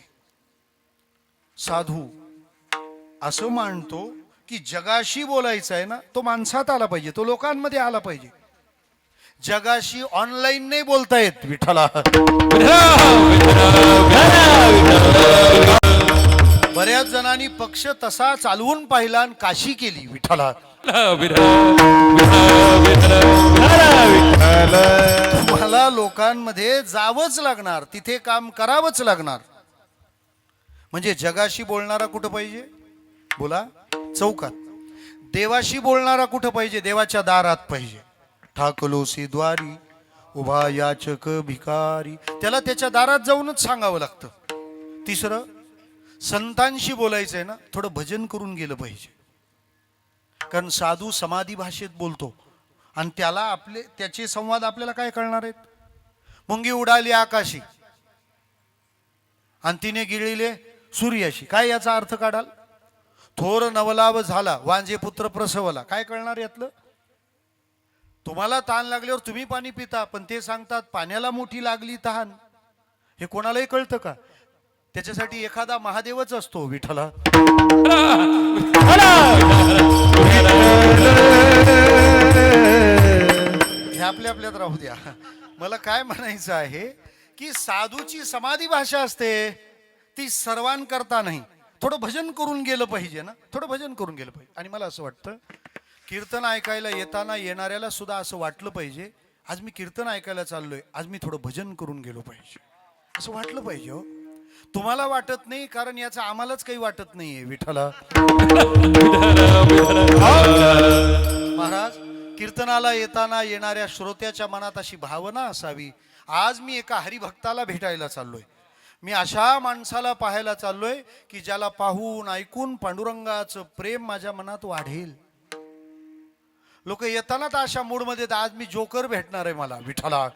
साधू असं मानतो की जगाशी बोलायचं आहे ना, तो माणसात आला पाहिजे, तो लोकांमध्ये आला पाहिजे. जगाशी ऑनलाईन नाही बोलता येत विठ्ठला. बऱ्याच जणांनी पक्ष तसा चालवून पाहिला आणि काशी केली विठ्ठला. तुम्हाला लोकांमध्ये जावंच लागणार, तिथे काम करावंच लागणार. म्हणजे जगाशी बोलणारा कुठं पाहिजे? बोला, चौकात. देवाशी बोलणारा कुठं पाहिजे? देवाच्या दारात पाहिजे. ठाकलोसी द्वारी उभा याचक भिकारी, त्याला त्याच्या दारात जाऊनच सांगावं लागतं. तिसरं, संतांशी बोलायचं आहे ना, थोडं भजन करून गेलं पाहिजे. कारण साधू समाधी भाषेत बोलतो आणि त्याचे संवाद आपल्याला काय कळणार आहेत? मुंगी उडाली आकाशी आणि तिने गिळले सूर्याशी, काय याचा अर्थ काढाल? थोर नवलाव झाला वांजे पुत्र प्रसवला, काय कळणार यातलं? तुम्हाला तहान लागल्यावर तुम्ही पाणी पिता, पण ते सांगतात पाण्याला मोठी लागली तहान. हे कोणालाही कळतं का? त्याच्यासाठी एखादा महादेवच असतो विठ्ठला. हे आपल्या आपल्यात राहू द्या. मला काय म्हणायचं आहे की साधूची समाधी भाषा असते, ती सर्वांकरता नाही. थोडं भजन करून गेलं पाहिजे ना, थोडं भजन करून गेलं पाहिजे. आणि मला असं वाटतं कीर्तन ऐकायला येताना येणाऱ्याला सुद्धा असं वाटलं पाहिजे, आज मी कीर्तन ऐकायला चाललोय, आज मी थोडं भजन करून गेलो पाहिजे, असं वाटलं पाहिजे. हो, तुम्हाला वाटत नाही कारण याचं आम्हालाच काही वाटत नाहीये विठ्ठला. महाराज, कीर्तनाला येताना येणाऱ्या श्रोत्याच्या मनात अशी भावना असावी, आज मी एका हरिभक्ताला भेटायला चाललोय, मी अशा माणसाला पाहायला चाललोय की ज्याला पाहून ऐकून पांडुरंगाचं प्रेम माझ्या मनात वाढेल. लोक येताना तर अशा मूड मध्ये, आज मी जोकर भेटणार आहे मला विठ्ठला.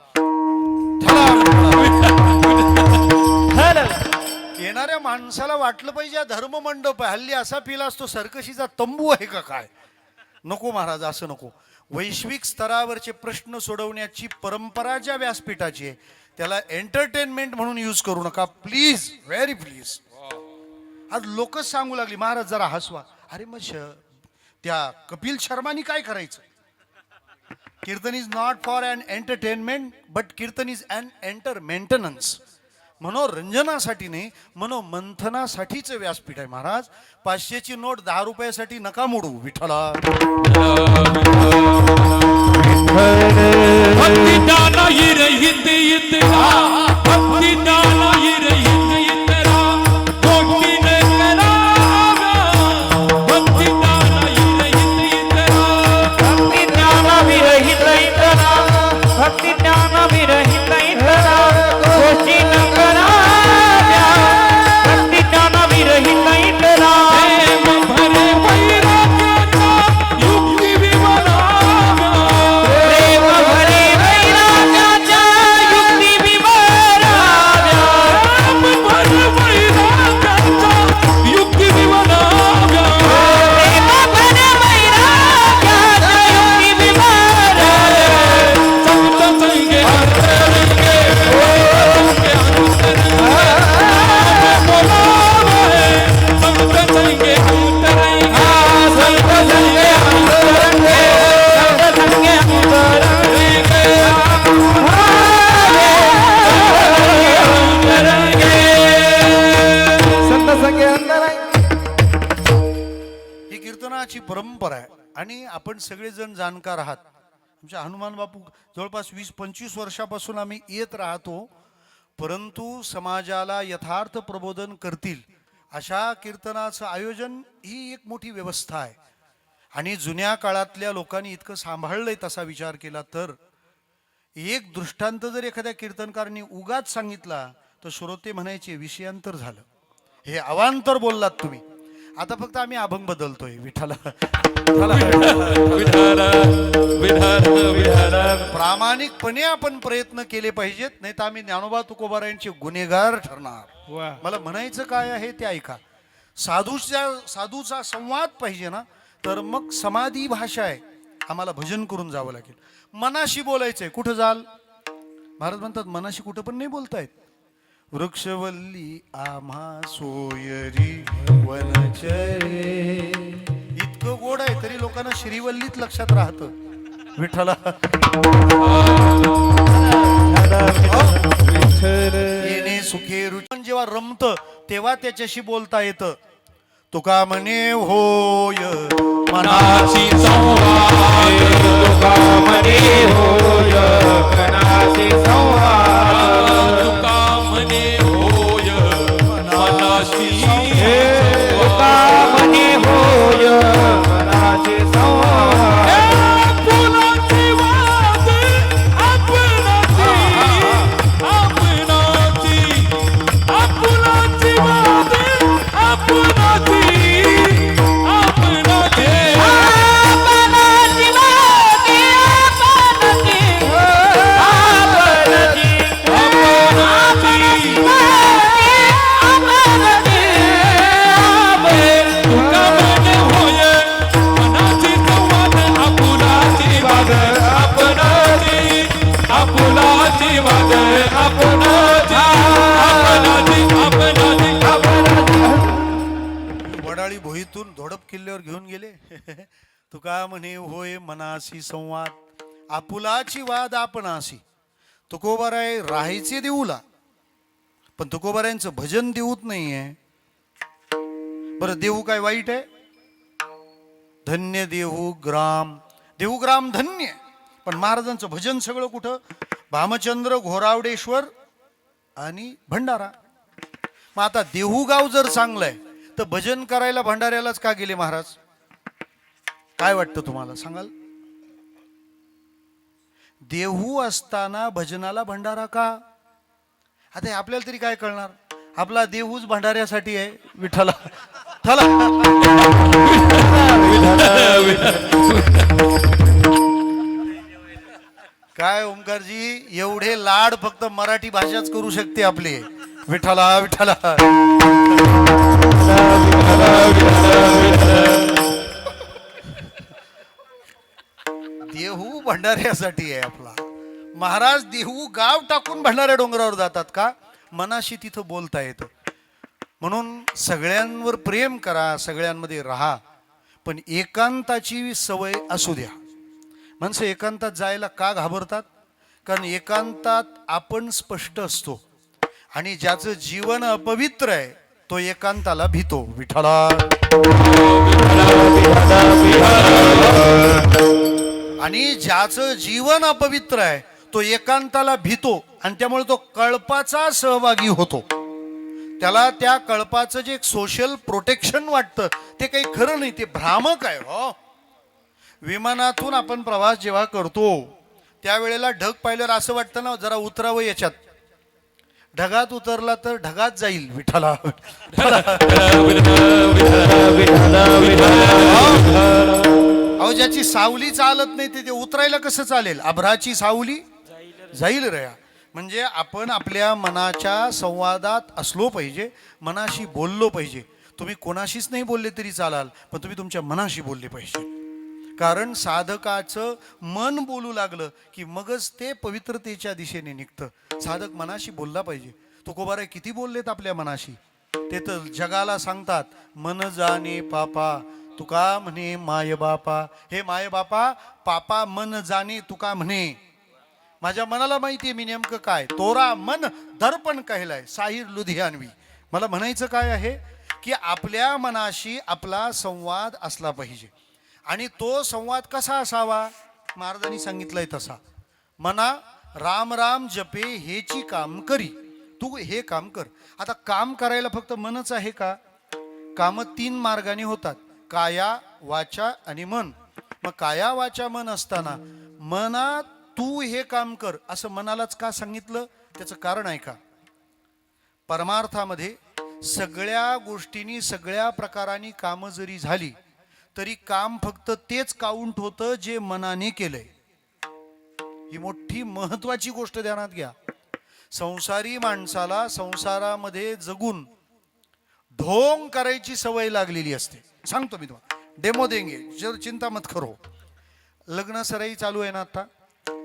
येणाऱ्या माणसाला वाटलं पाहिजे धर्ममंडप आहे. हल्ली असा फील असतो सर्कशीचा तंबू आहे का काय. नको महाराज, असं नको. वैश्विक स्तरावरचे प्रश्न सोडवण्याची परंपरा ज्या व्यासपीठाची आहे, त्याला एंटरटेनमेंट म्हणून यूज करू नका प्लीज, व्हेरी प्लीज. आज लोकच सांगू लागली महाराज जरा हसवा. अरे मग त्या कपिल शर्मानी काय करायचं? Kirtan is not for an entertainment but kirtan is an enter maintenance. मनोरंजनासाठी नाही, मनोमंथनासाठीच व्यासपीठ आहे महाराज. 500ची नोट 10 रुपयासाठी नका मोडू विठ्ठला. परंपरा आहे आणि आपण सगळेजण जाणकार आहात. आमच्या हनुमान बापू जवळपास 20-25 वर्षापासून आम्ही येत राहतो, परंतु समाजाला यथार्थ प्रबोधन करतील अशा कीर्तनाचं आयोजन ही एक मोठी व्यवस्था आहे. आणि जुन्या काळातल्या लोकांनी इतकं सांभाळलंय तसा विचार केला तर एक दृष्टांत जर एखाद्या कीर्तनकारांनी उगाच सांगितला तर श्रोते म्हणायचे विषयांतर झालं, हे अवांतर बोललात तुम्ही. आता फक्त आम्ही अभंग बदलतोय. विठ्ठला विठ्ठल विठ्ठल विठ्ठल. प्रामाणिकपणे आपण प्रयत्न केले पाहिजेत, नाही तर आम्ही ज्ञानोबा तुकोबारायांचे गुन्हेगार ठरणार. वा मला म्हणायचं काय आहे ते ऐका. साधूचा संवाद पाहिजे ना, तर मग समाधी भाषा आहे. आम्हाला भजन करून जावं लागेल. मनाशी बोलायचंय. कुठं जाल? महाराज म्हणतात मनाशी कुठं पण नाही बोलतायत. वृक्षवल्ली आम्हा सोयरी वनचरे. इतकं गोड आहे तरी लोकांना श्रीवल्लीत लक्षात राहतं. विठ्ठला येणे सुखे रुचन. जेव्हा रमतं तेव्हा त्याच्याशी बोलता येतं. तुका म्हणे होय मनाची संवाद. तुका म्हणे होय मनाची संवाद. तुका म्हणे होय मनाची तुका म्हणे होय मनाची संवाद. आपणाची वाद आपणाची आपणाची आपणाची वाद आपणाची वडाळी भोईतून धोडप किल्ल्यावर घेऊन गेले. तुका म्हणे होय मनाशी संवाद आपुलाची वाद आपणाशी. तुकोबाराय राहायचे देऊला, पण तुकोबारायांचं भजन देऊत नाहीये. बरं देऊ काय वाईट आहे? धन्य देहू ग्राम. देहू ग्राम धन्य. पण महाराजांचं भजन सगळं कुठं? भामचंद्र, घोरावडेश्वर आणि भंडारा. मग आता देहू गाव जर चांगलंय तर भजन करायला भंडाऱ्यालाच का गेले महाराज? काय वाटतं तुम्हाला? सांगाल? देहू असताना भजनाला भंडारा का? आता हे आपल्याला तरी काय कळणार? आपला देहूच भंडाऱ्यासाठी आहे. विठ्ठला चला. काय ओंकारजी, एवढे लाड फक्त मराठी भाषाच करू शकते आपले. विठ्ठला विठ्ठला. देहू भंडाऱ्यासाठी आहे आपला. महाराज देहू गाव टाकून भंडाऱ्या डोंगरावर जातात का? मनाशी तिथं बोलता येतं. म्हणून सगळ्यांवर प्रेम करा, सगळ्यांमध्ये राहा, पण एकांताची सवय असू द्या. माणसं एकांतात जायला का घाबरतात? कारण एकांतात आपण स्पष्ट असतो, आणि ज्याचं जीवन अपवित्र आहे तो एकांताला भीतो. विठ्ठला. आणि ज्याचं जीवन अपवित्र आहे तो एकांताला भीतो, आणि त्यामुळे तो कळपाचा सहभागी होतो. त्याला त्या कळपाचं जे एक सोशल प्रोटेक्शन वाटतं ते काही खरं नाही, ते भ्रामक आहे. हो, विमानातून आपण प्रवास जेव्हा करतो त्यावेळेला ढग पाहिल्यावर असं वाटतं ना जरा उतरावं याच्यात. ढगात उतरला तर ढगात जाईल. विठ्ठला. अहो ज्याची सावली चालत नाही ते उतरायला कसं चालेल? अभ्राची सावली जाईल रया. म्हणजे आपण आपल्या मनाच्या संवादात असलो पाहिजे, मनाशी बोललो पाहिजे. तुम्ही कोणाशीच नाही बोलले तरी चालाल, पण तुम्ही तुमच्या मनाशी बोलले पाहिजे. कारण साधकाचं मन बोलू लागलं की मगच ते पवित्रतेच्या दिशेने निघतं. साधक मनाशी बोलला पाहिजे. तुकोबाराय किती बोललेत आपल्या मनाशी. ते तर जगाला सांगतात, मन जाणे पापा तुका म्हणे माय बापा. हे माय बापा, पापा मन जाणे तुका म्हणे. माझ्या मनाला माहितीये मी नेमकं काय. तोरा मन दर्पण कहलाय साहिर लुधियानवी. मला म्हणायचं काय आहे की आपल्या मनाशी आपला संवाद असला पाहिजे. आणि तो संवाद कसा असावा? महाराजांनी सांगितलंय तसा. मना राम राम जपे हेची काम करी. तू हे काम कर. आता काम करायला फक्त मनच आहे का? काम 3 मार्गाने होतात, काया वाचा आणि मन. मग काया वाचा मन असताना मनात तू हे काम कर असं मनालाच का सांगितलं? त्याचं कारण आहे का? परमार्थामध्ये सगळ्या गोष्टींनी सगळ्या प्रकारांनी कामं जरी झाली तरी काम फक्त तेच काउंट होतं जे मनाने केलंय. ही मोठी महत्वाची गोष्ट ध्यानात घ्या. संसारी माणसाला संसारामध्ये जगून ढोंग करायची सवय लागलेली असते. सांगतो मी तुम्हाला, डेमो देंगे, जर चिंता मत करो. लग्न सराई चालू आहे ना आता,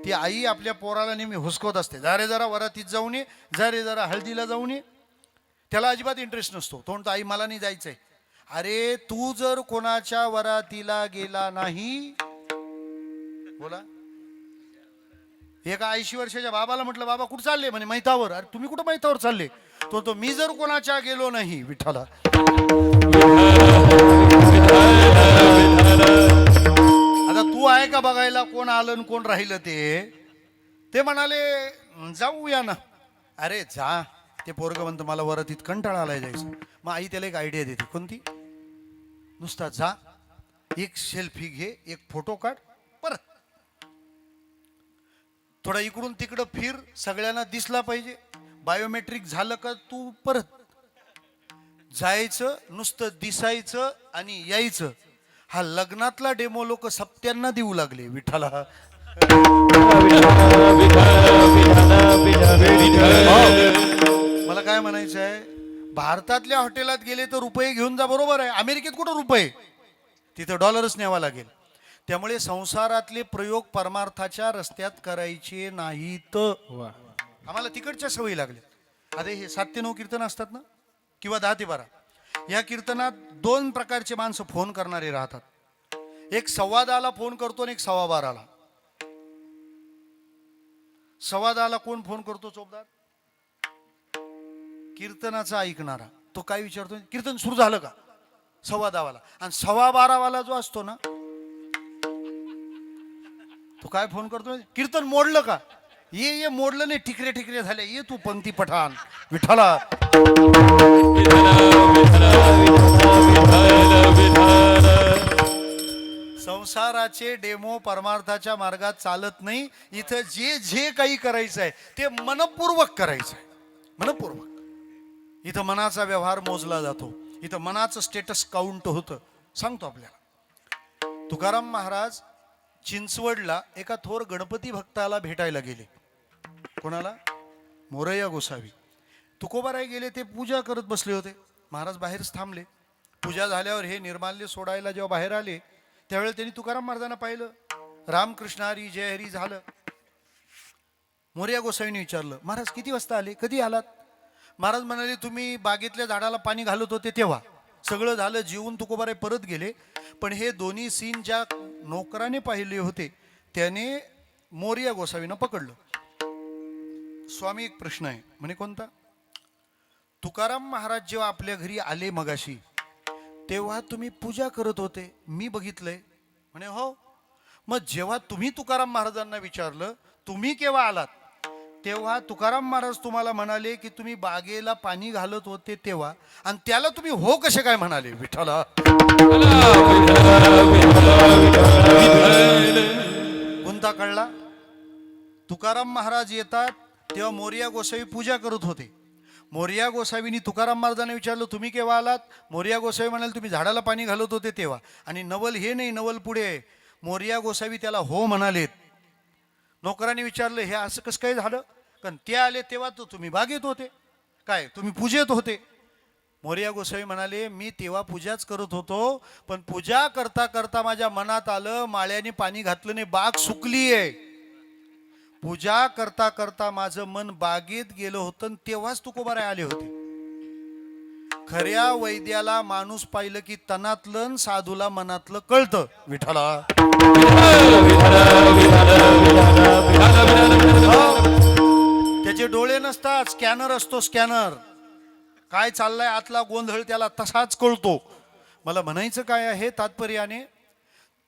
ती आई आपल्या पोराला नेहमी हुसकवत असते, जा रे जरा वरातीत जाऊन ये, जा रे जरा हळदीला जाऊन ये. त्याला अजिबात इंटरेस्ट नसतो. तो म्हणतो आई मला नाही जायचंय. अरे तू जर कोणाच्या वरातीला गेला नाही, बोला, एका 80 वर्षाच्या बाबाला म्हटलं बाबा कुठं चालले? म्हणे मैतावर. अरे तुम्ही कुठं मैतावर चालले? तो मी जर कोणाच्या गेलो नाही, विठ्ठला, आता तू आहे का बघायला कोण आलं कोण राहिलं? ते म्हणाले जाऊया ना. अरे जा. ते पोरग म्हणतं मला वरातीत कंटाळा आलाय जायचं. मग आई त्याला एक आयडिया देते. कोणती? नुसता जा, एक सेल्फी घे, एक फोटो काढ, परत थोडा इकडून तिकडं फिर, सगळ्यांना दिसला पाहिजे. बायोमेट्रिक झालं का तू परत जायचं, नुसतं दिसायचं आणि यायचं. हा लग्नातला डेमो लोक सप्त्यांना देऊ लागले. विठ्ठला, मला काय म्हणायचं आहे, भारतातल्या हॉटेलात गेले तर रुपये घेऊन जा, बरोबर आहे. अमेरिकेत कुठं रुपये? तिथं डॉलरच न्यावा लागेल. त्यामुळे संसारातले प्रयोग परमार्थाच्या रस्त्यात करायचे नाहीत. आम्हाला तिकडच्या सवयी लागल्या. आता हे 7 ते 9 कीर्तन असतात ना, किंवा 10 ते 12, या कीर्तनात 2 प्रकारचे माणसं फोन करणारे राहतात. एक 10:15 फोन करतो आणि एक 12:15. 10:15 कोण फोन करतो? चोपदार, कीर्तनाचा ऐकणारा. तो काय विचारतो? कीर्तन सुरू झालं का? 10:15. आणि 12:15 जो असतो ना, तो काय फोन करतो? कीर्तन मोडलं का? ये मोडलं नाही, ठिकरे ठिकरे झाले, ये तू पंक्ती पठाण. विठ्ठला, संसाराचे डेमो परमार्थाच्या मार्गात चालत नाही. इथं जे काही करायचं आहे ते मनपूर्वक करायचं आहे. मनपूर्वक. इथं मनाचा व्यवहार मोजला जातो. इथं मनाचं स्टेटस काउंट होतं. सांगतो आपल्याला, तुकाराम महाराज चिंचवडला एका थोर गणपती भक्ताला भेटायला गेले. कोणाला? मोरया गोसावी. तुकोबाराय गेले, ते पूजा करत बसले होते. महाराज बाहेरच थांबले. पूजा झाल्यावर हे निर्माल्य सोडायला जेव्हा बाहेर आले त्यावेळेला त्यांनी तुकाराम महाराजांना पाहिलं. रामकृष्ण हरी जय हरी झालं. मोरया गोसावीने विचारलं, महाराज किती वाजता आले? कधी आलात? महाराज म्हणाले, तुम्ही बागेतल्या झाडाला पाणी घालत होते तेव्हा. सगळं झालं, जीवन तुकोबाराय परत गेले. पण हे दोन्ही सीन ज्या नोकराने पाहिले होते त्याने मोरया गोसावीनं पकडलं. स्वामी, एक प्रश्न आहे. म्हणे कोणता? तुकाराम महाराज जेव्हा आपल्या घरी आले मगाशी तेव्हा तुम्ही पूजा करत होते, मी बघितलंय. म्हणे हो. मग जेव्हा तुम्ही तुकाराम महाराजांना विचारलं तुम्ही केव्हा आलात, तेव्हा तुकाराम महाराज तुम्हाला म्हणाले की तुम्ही बागेला पाणी घालत होते तेव्हा, आणि त्याला तुम्ही हो कसे काय म्हणाले? विठ्ठला, कोणता कळला? तुकाराम महाराज येतात तेव्हा मोरया गोसावी पूजा करत होते. मोरया गोसावीनी तुकाराम महाराजांना विचारलं तुम्ही केव्हा आलात? मोरया गोसावी म्हणाले तुम्ही झाडाला पाणी घालत होते तेव्हा. आणि नवल हे नाही, नवल पुढे. मोरया गोसावी त्याला हो म्हणालेत. नोकरांनी विचारलं हे असं कसं काय झालं? कारण ते आले तेव्हा तो तुम्ही बागेत होते, काय तुम्ही पूजेत होते? मोरया गोसावी म्हणाले मी तेव्हा पूजाच करत होतो, पण पूजा करता करता माझ्या मनात आलं माळ्याने पाणी घातलं नाही, बाग सुकली आहे. पूजा करता करता माझं मन बागेत गेलं होतं, तेव्हाच तुकोबाराय आले होते. खऱ्या वैद्याला माणूस पाहिलं की तनातलं, साधूला मनातलं कळतं. विठ्ठला, त्याचे डोळे नसतात, स्कॅनर असतो. स्कॅनर काय चाललाय आतला गोंधळ त्याला तसाच कळतो. मला म्हणायचं काय आहे तात्पर्याने,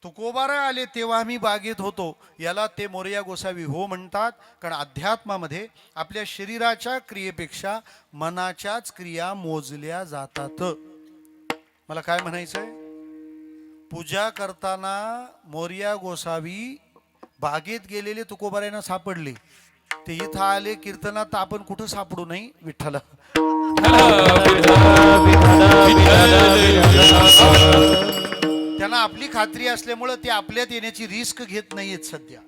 तुकोबाराय आले तेव्हा आम्ही बागेत होतो याला ते मोरया गोसावी हो म्हणतात. कारण अध्यात्मामध्ये आपल्या शरीराच्या क्रियेपेक्षा मनाच्याच क्रिया मोजल्या जातात. मला काय म्हणायचंय, पूजा करताना मोरया गोसावी बागेत गेलेले तुकोबारायना सापडले, ते इथं आले कीर्तनात, तर आपण कुठं सापडू नाही विठ्ठला. त्यांना आपली खात्री असल्यामुळं ते आपल्यात येण्याची रिस्क घेत नाहीयेत सध्या.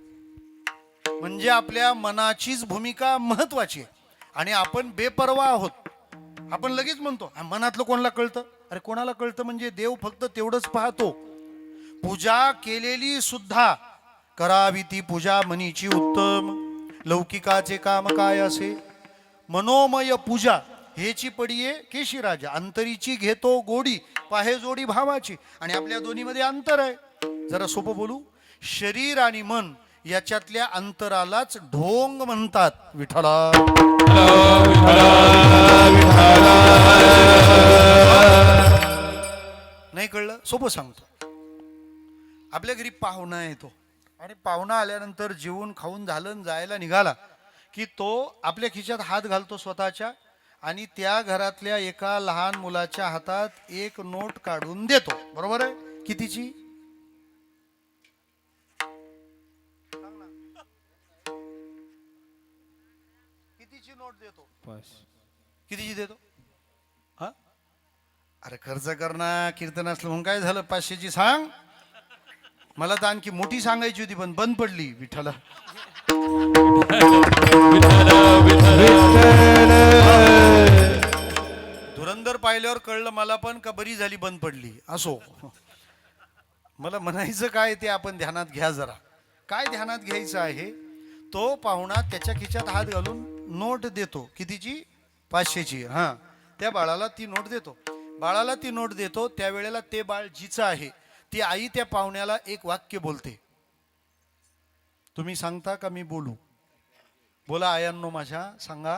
म्हणजे आपल्या मनाचीच भूमिका महत्वाची आहे आणि आपण बेपर्वा आहोत. आपण लगेच म्हणतो मनातलं कोणाला कळतं. अरे कोणाला कळतं म्हणजे देव फक्त तेवढंच पाहतो. पूजा केलेली सुद्धा करावी ती पूजा मनीची उत्तम, लौकिकाचे काम काय असे. मनोमय पूजा हेची पडिये केशी राजा, अंतरीची घेतो गोडी, पाहे जोडी भावाची. आणि आपल्या दोन्हीमध्ये अंतर आहे. जरा सोपं बोलू, शरीर आणि मन याच्यातल्या अंतरालाच ढोंग म्हणतात विठ्ठला. नाही कळलं? सोपं सांगतो. आपल्या घरी पाहुणा येतो आणि पाहुणा आल्यानंतर जेवून खाऊन झालं जायला निघाला की तो आपल्या खिशात हात घालतो स्वतःच्या आणि त्या घरातल्या एका लहान मुलाच्या हातात एक नोट काढून देतो. बरोबर आहे? कितीची? कितीची नोट देतो? कितीची देतो? हा, अरे खर्च करणं कीर्तन असलं म्हणून काय झालं, 500ची सांग. मला तर आणखी मोठी सांगायची होती पण बंद पडली विठ्ठला. धुरंधर पाहिल्यावर कळलं मला पण का बरी झाली बंद पडली. असो, मला म्हणायचं काय ते आपण ध्यानात घ्या जरा. काय ध्यानात घ्यायचं आहे, तो पाहुणा त्याच्या खिशात हात घालून नोट देतो. कितीची? 500ची. हा, त्या बाळाला ती नोट देतो. बाळाला ती नोट देतो त्यावेळेला ते बाळ जिचं आहे ती आई त्या पाहुण्याला एक वाक्य बोलते. तुम्ही सांगता का मी बोलू? बोला आयांनो माझ्या, सांगा.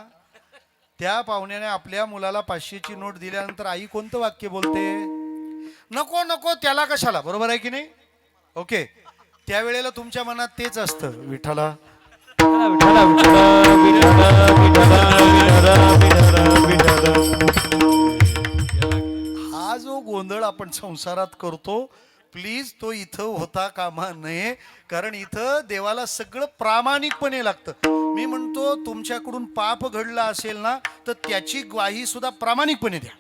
त्या पाहुण्याने आपल्या मुलाला 500ची नोट दिल्यानंतर आई कोणतं वाक्य बोलते? नको नको त्याला कशाला. बरोबर आहे की नाही? ओके, त्यावेळेला तुमच्या मनात तेच असतं विठ्ठला. हा जो गोंधळ आपण संसारात करतो, प्लीज तो इथं होता कामा नये. कारण इथं देवाला सगळं प्रामाणिकपणे लागतं. मी म्हणतो तुमच्याकडून पाप घडला असेल ना तर त्याची ग्वाही सुद्धा प्रामाणिकपणे द्या.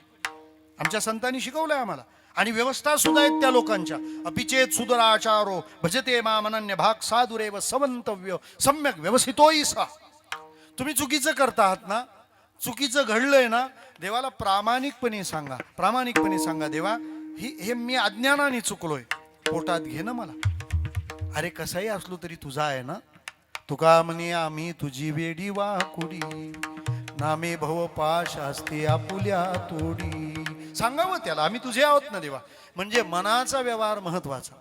आमच्या संतांनी शिकवलंय आम्हाला आणि व्यवस्था सुद्धा आहेत त्या लोकांच्या. अपिचेत सुदराचारो भजते मामनन्य भाग साधुरेव समंतव्य सम्यक व्यवस्थितोई सा. तुम्ही चुकीचं करता आहात ना, चुकीचं घडलंय ना, देवाला प्रामाणिकपणे सांगा. प्रामाणिकपणे सांगा, देवा हे मी अज्ञानाने चुकलोय, पोटात घे ना मला. अरे कसाही असलो तरी तुझा आहे ना. तुका म्हणे आम्ही तुझी वेडी वाकुडी, नामे भव पाश असते आपुल्या तोडी. सांगावं त्याला आम्ही तुझे आहोत ना देवा. म्हणजे मनाचा व्यवहार महत्वाचा.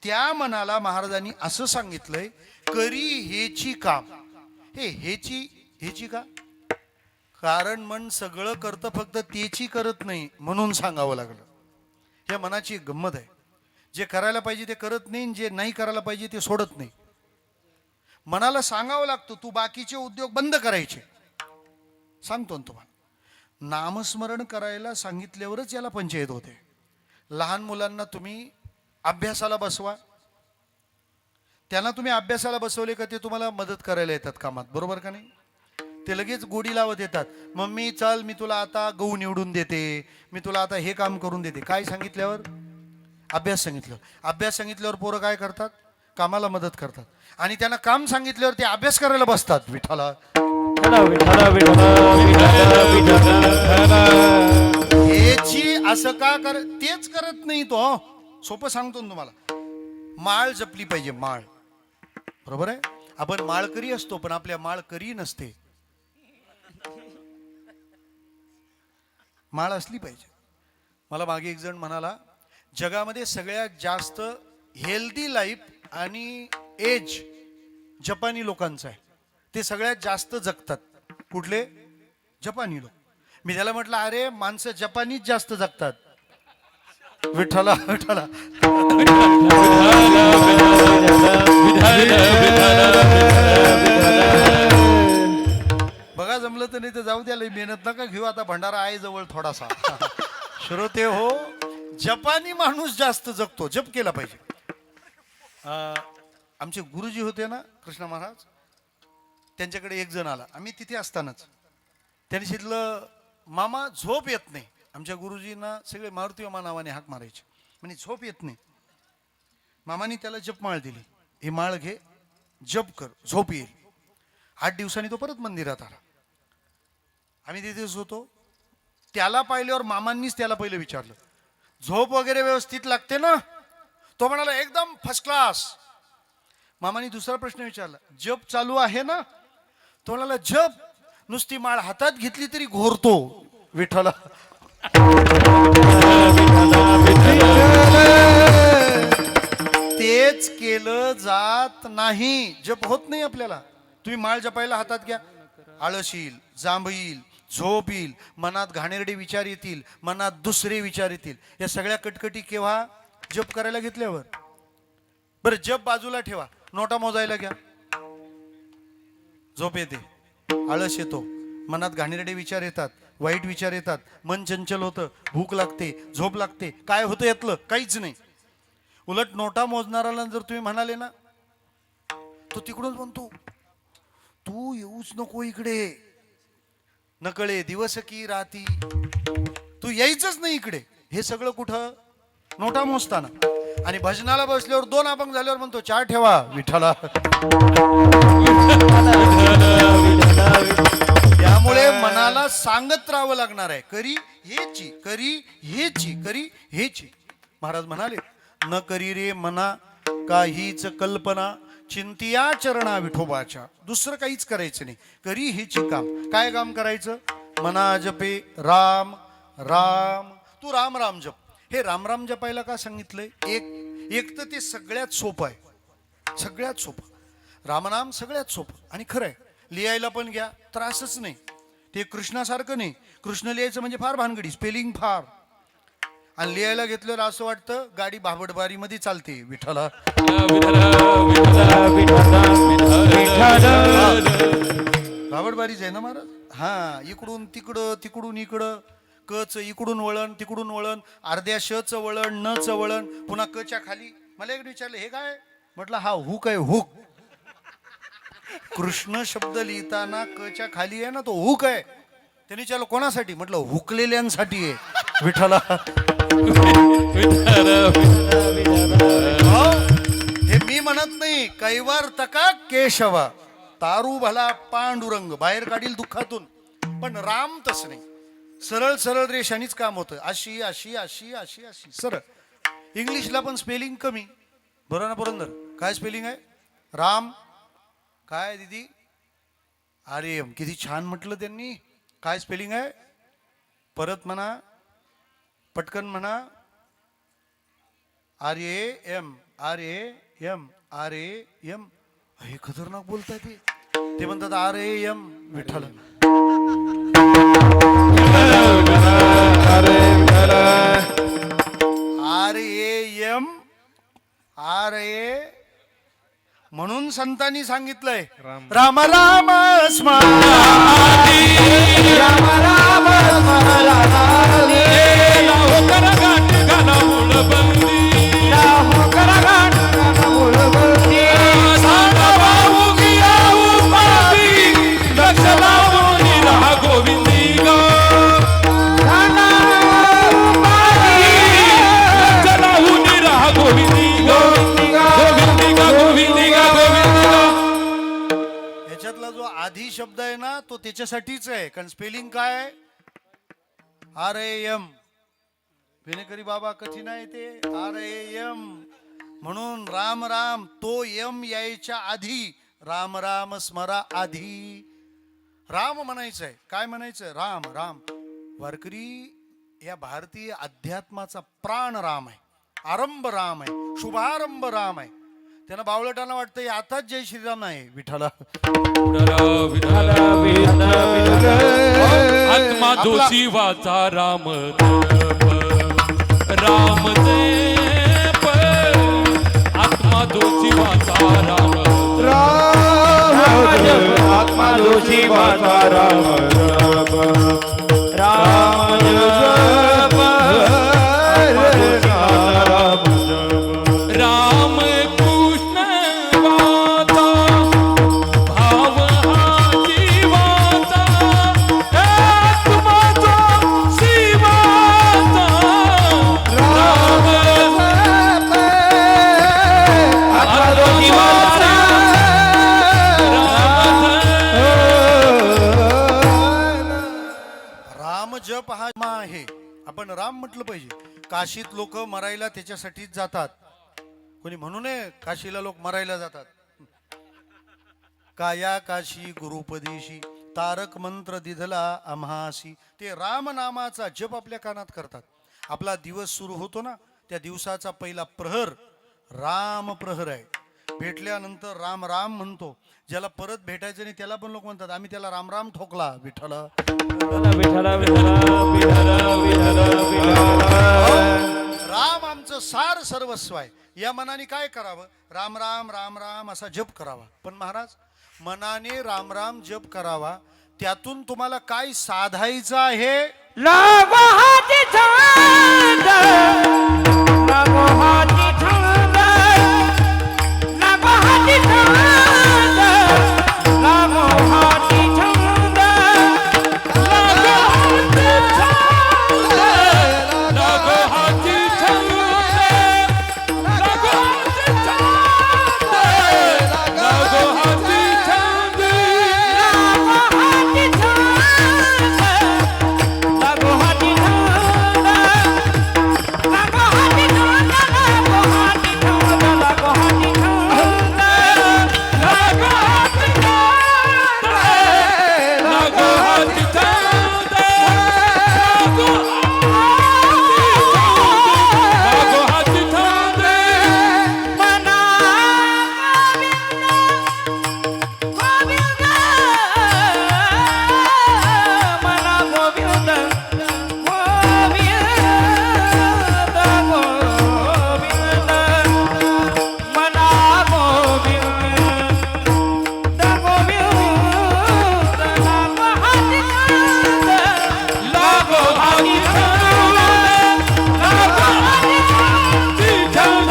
त्या मनाला महाराजांनी असं सांगितलंय, करी हेची काम. हेची का? कारण मन सगळं करतं फक्त तेची करत नाही म्हणून सांगावं लागलं. हे मनाची गंमत आहे. जे करायला पाहिजे ते करत नाही, जे नाही करायला पाहिजे ते सोडत नाही. मनाला सांगावं लागतं तू बाकीचे उद्योग बंद करायचे. सांगतो ना तुम्हाला, नामस्मरण करायला सांगितल्यावरच याला पंचायत होते. लहान मुलांना तुम्ही अभ्यासाला बसवा, त्यांना तुम्ही अभ्यासाला बसवले का ते तुम्हाला मदत करायला येतात कामात. बरोबर का नाही? ते लगेच गोडी लावत येतात. मम्मी चल मी तुला आता गहू निवडून देते, मी तुला आता हे काम करून देते. काय सांगितल्यावर? अभ्यास सांगितलं. अभ्यास सांगितल्यावर पोरं काय करतात? कामाला मदत करतात. आणि त्यांना काम सांगितल्यावर ते अभ्यास करायला बसतात विठ्ठला. हेची असं का कर, तेच करत नाही तो. सोपं सांगतो ना तुम्हाला, माळ जपली पाहिजे. माळ, बरोबर आहे? आपण माळकरी असतो पण आपल्या माळकरी नसते. माळ असली पाहिजे. मला मागे एक जण म्हणाला, जगामध्ये सगळ्यात जास्त हेल्दी लाईफ आणि एज जपानी लोकांचं आहे. ते सगळ्यात जास्त जगतात. कुठले? जपानी लोक. मी त्याला म्हटलं अरे माणसं जपानीच जास्त जगतात. विठ्ठला विठ्ठला. बघा जमलं तर नाही तर जाऊ द्या, लई मेहनत नका घेऊ. आता भंडारा आहे जवळ थोडासा. श्रोते हो, जपानी माणूस जास्त जगतो. जप केला पाहिजे. आमचे गुरुजी होते ना कृष्ण महाराज, त्यांच्याकडे एक जण आला, आम्ही तिथे असतानाच. त्याने सांगितलं मामा झोप येत नाही. आमच्या गुरुजींना सगळे मारुती मामा नावाने हाक मारायचे. म्हणजे झोप येत नाही. मामानी त्याला जपमाळ दिली, ही माळ घे, जप कर, झोप येईल. 8 दिवसांनी तो परत मंदिरात आला. आम्ही तिथेच होतो. त्याला पाहिल्यावर मामांनीच त्याला पहिलं विचारलं, झोप वगैरे व्यवस्थित लागते ना? तो म्हणाला एकदम फर्स्ट क्लास. मामानी दुसरा प्रश्न विचारला, जप चालू आहे ना? तो म्हणाला जप नुसती माळ हातात घेतली तरी घोरतो. विठ्ठला तेच केलं जात नाही, जप होत नाही आपल्याला. तुम्ही माळ जपायला हातात घ्या, आळस येईल, जांभ येईल, झोप येईल, मनात घाणेरडे विचार येतील, मनात दुसरे विचार येतील. या सगळ्या कटकटी केव्हा? जप करायला घेतल्यावर. बरं जप बाजूला ठेवा, नोटा मोजायला घ्या, झोप येते, आळस येतो, मनात घाणेरडे विचार येतात, वाईट विचार येतात, मन चंचल होतं, भूक लागते, झोप लागते. काय होतं यातलं? काहीच नाही. उलट नोटा मोजणाराला जर तुम्ही म्हणाले ना, तो तिकडून म्हणतो तू येऊच नको इकडे, नकळे दिवस की राती, तू यायचंच नाही इकडे. हे सगळं कुठं? नोटा मोजताना. आणि भजनाला बसल्यावर 2 अभंग झाल्यावर म्हणतो 4 ठेवा विठ्ठला. त्यामुळे मनाला सांगत राहावं लागणार आहे, करी हेची, करी हेची, करी हेची. महाराज म्हणाले, न करी रे मना काहीच कल्पना, चिंतिया चरणा विठोबाच्या. दुसरं काहीच करायचं नाही, करी हेची काम. काय काम करायचं? मना जपे राम राम. तू राम राम जप. हे राम राम जपायला का सांगितलंय? एक तर ते सगळ्यात सोपं आहे, सगळ्यात सोपं. रामनाम सगळ्यात सोपं आणि खरं आहे. लिहायला पण घ्या, त्रासच नाही. ते कृष्णासारखं नाही. कृष्ण लिहायचं म्हणजे फार भानगडी, स्पेलिंग फार. आणि लिहायला घेतल्यावर असं वाटतं गाडी भाबडबारीमध्ये चालते. विठ्ठला भाबडबारीच आहे ना महाराज. हा, इकडून तिकडं, तिकडून इकडं, कच इकडून वळण, तिकडून वळण, अर्ध्या शचं वळण, नचं वळण, पुन्हा कच्या खाली. मला एक विचारलं, हे काय? म्हटलं हा हुक आहे, हुक. कृष्ण शब्द लिहिताना कच्या खाली आहे ना, तो हुक आहे. त्याने विचारलं कोणासाठी? म्हटलं हुकलेल्यांसाठी आहे. विठ्ठला हे मी म्हणत नाही. कैवार तका केशवा, तारू भला पांडुरंग, बाहेर काढील दुःखातून. पण राम तसं नाही, सरळ सरळ रेषानीच काम होतं. अशी अशी अशी अशी अशी सरळ. इंग्लिशला पण स्पेलिंग कमी. बरोबर ना पुरंदर? काय स्पेलिंग आहे? राम काय दीदी? अरे किती छान म्हटलं त्यांनी. काय स्पेलिंग आहे? परत म्हणा, पटकन म्हणा. RAM RAM RAM. हे खतरनाक बोलताय ते म्हणतात RAM. Vitthal RAM RA. म्हणून संतांनी सांगितलंय राम राम स्मरा, राम राम स्मरा, लाहो करगाट घाला मुळबंदी, लाहो करगाट घाला मुळबंदी, साधा भाऊ गिया उपाधी, लक्ष लावून राहा गोविंदी ग, लक्ष लावून राहा गोविंदी ग, गोविंदी ग, गोविंदी ग, गोविंदी ग. याच्यातला जो आधी शब्द आहे ना, तो त्याच्यासाठीच आहे. कारण स्पेलिंग काय? RAM. विनेकरी बाबा कठीण आहे ते. RAM. म्हणून राम राम, तो यम यायच्या आधी राम राम स्मरा आधी. राम म्हणायचंय. काय म्हणायचं? राम राम. वारकरी, या भारतीय अध्यात्माचा प्राण राम आहे, आरंभ राम आहे, शुभारंभ राम आहे. त्यांना बावळटांना वाटतं आताच जय श्रीराम आहे. विठ्ठला आत्मा दोषी वाचा राम जप, राम जप, आत्मा दोषी वाचा राम जप, आत्मा दोषी वाचा राम जप, राम जप, राम जप, राम कृष्ण म्हटलं राम म्हटलं पाहिजे. काशीत लोक मरायला त्याच्यासाठीच जातात. कोणी म्हणू नये काशीला लोक मरायला जातात. काया काशी गुरुपदेशी तारक मंत्र दिधला आम्हासी. ते रामनामाचा जप आपल्या कानात करतात. आपला दिवस सुरू होतो ना, त्या दिवसाचा पहिला प्रहर राम प्रहर आहे. भेटल्यानंतर राम राम म्हणतो. ज्याला परत भेटायचं नाही त्याला पण लोक म्हणतात आम्ही त्याला राम राम ठोकला विठ्ठला. राम आमचं सार सर्वस्व आहे. या मनाने काय करावं? राम राम राम राम असा जप करावा. पण महाराज मनाने राम राम जप करावा, त्यातून तुम्हाला काय साधायचं आहे? लागो हाती छंद, लागो हाती छंद, लागो हाती छंद, लागो हाती छंद, लागो हाती छंद, लागो हाती छंद, लागो हाती छंद, लागो हाती छंद, लागो हाती छंद, लागो हाती छंद, लागो हाती छंद, लागो हाती छंद, लागो हाती छंद, लागो हाती छंद, मना गोविंद, मना गोविंद, गोविंद, गोविंद, मना गोविंद, गोविंद, लागो हाती छंद, लागो हाती छंद, लागो हाती छंद,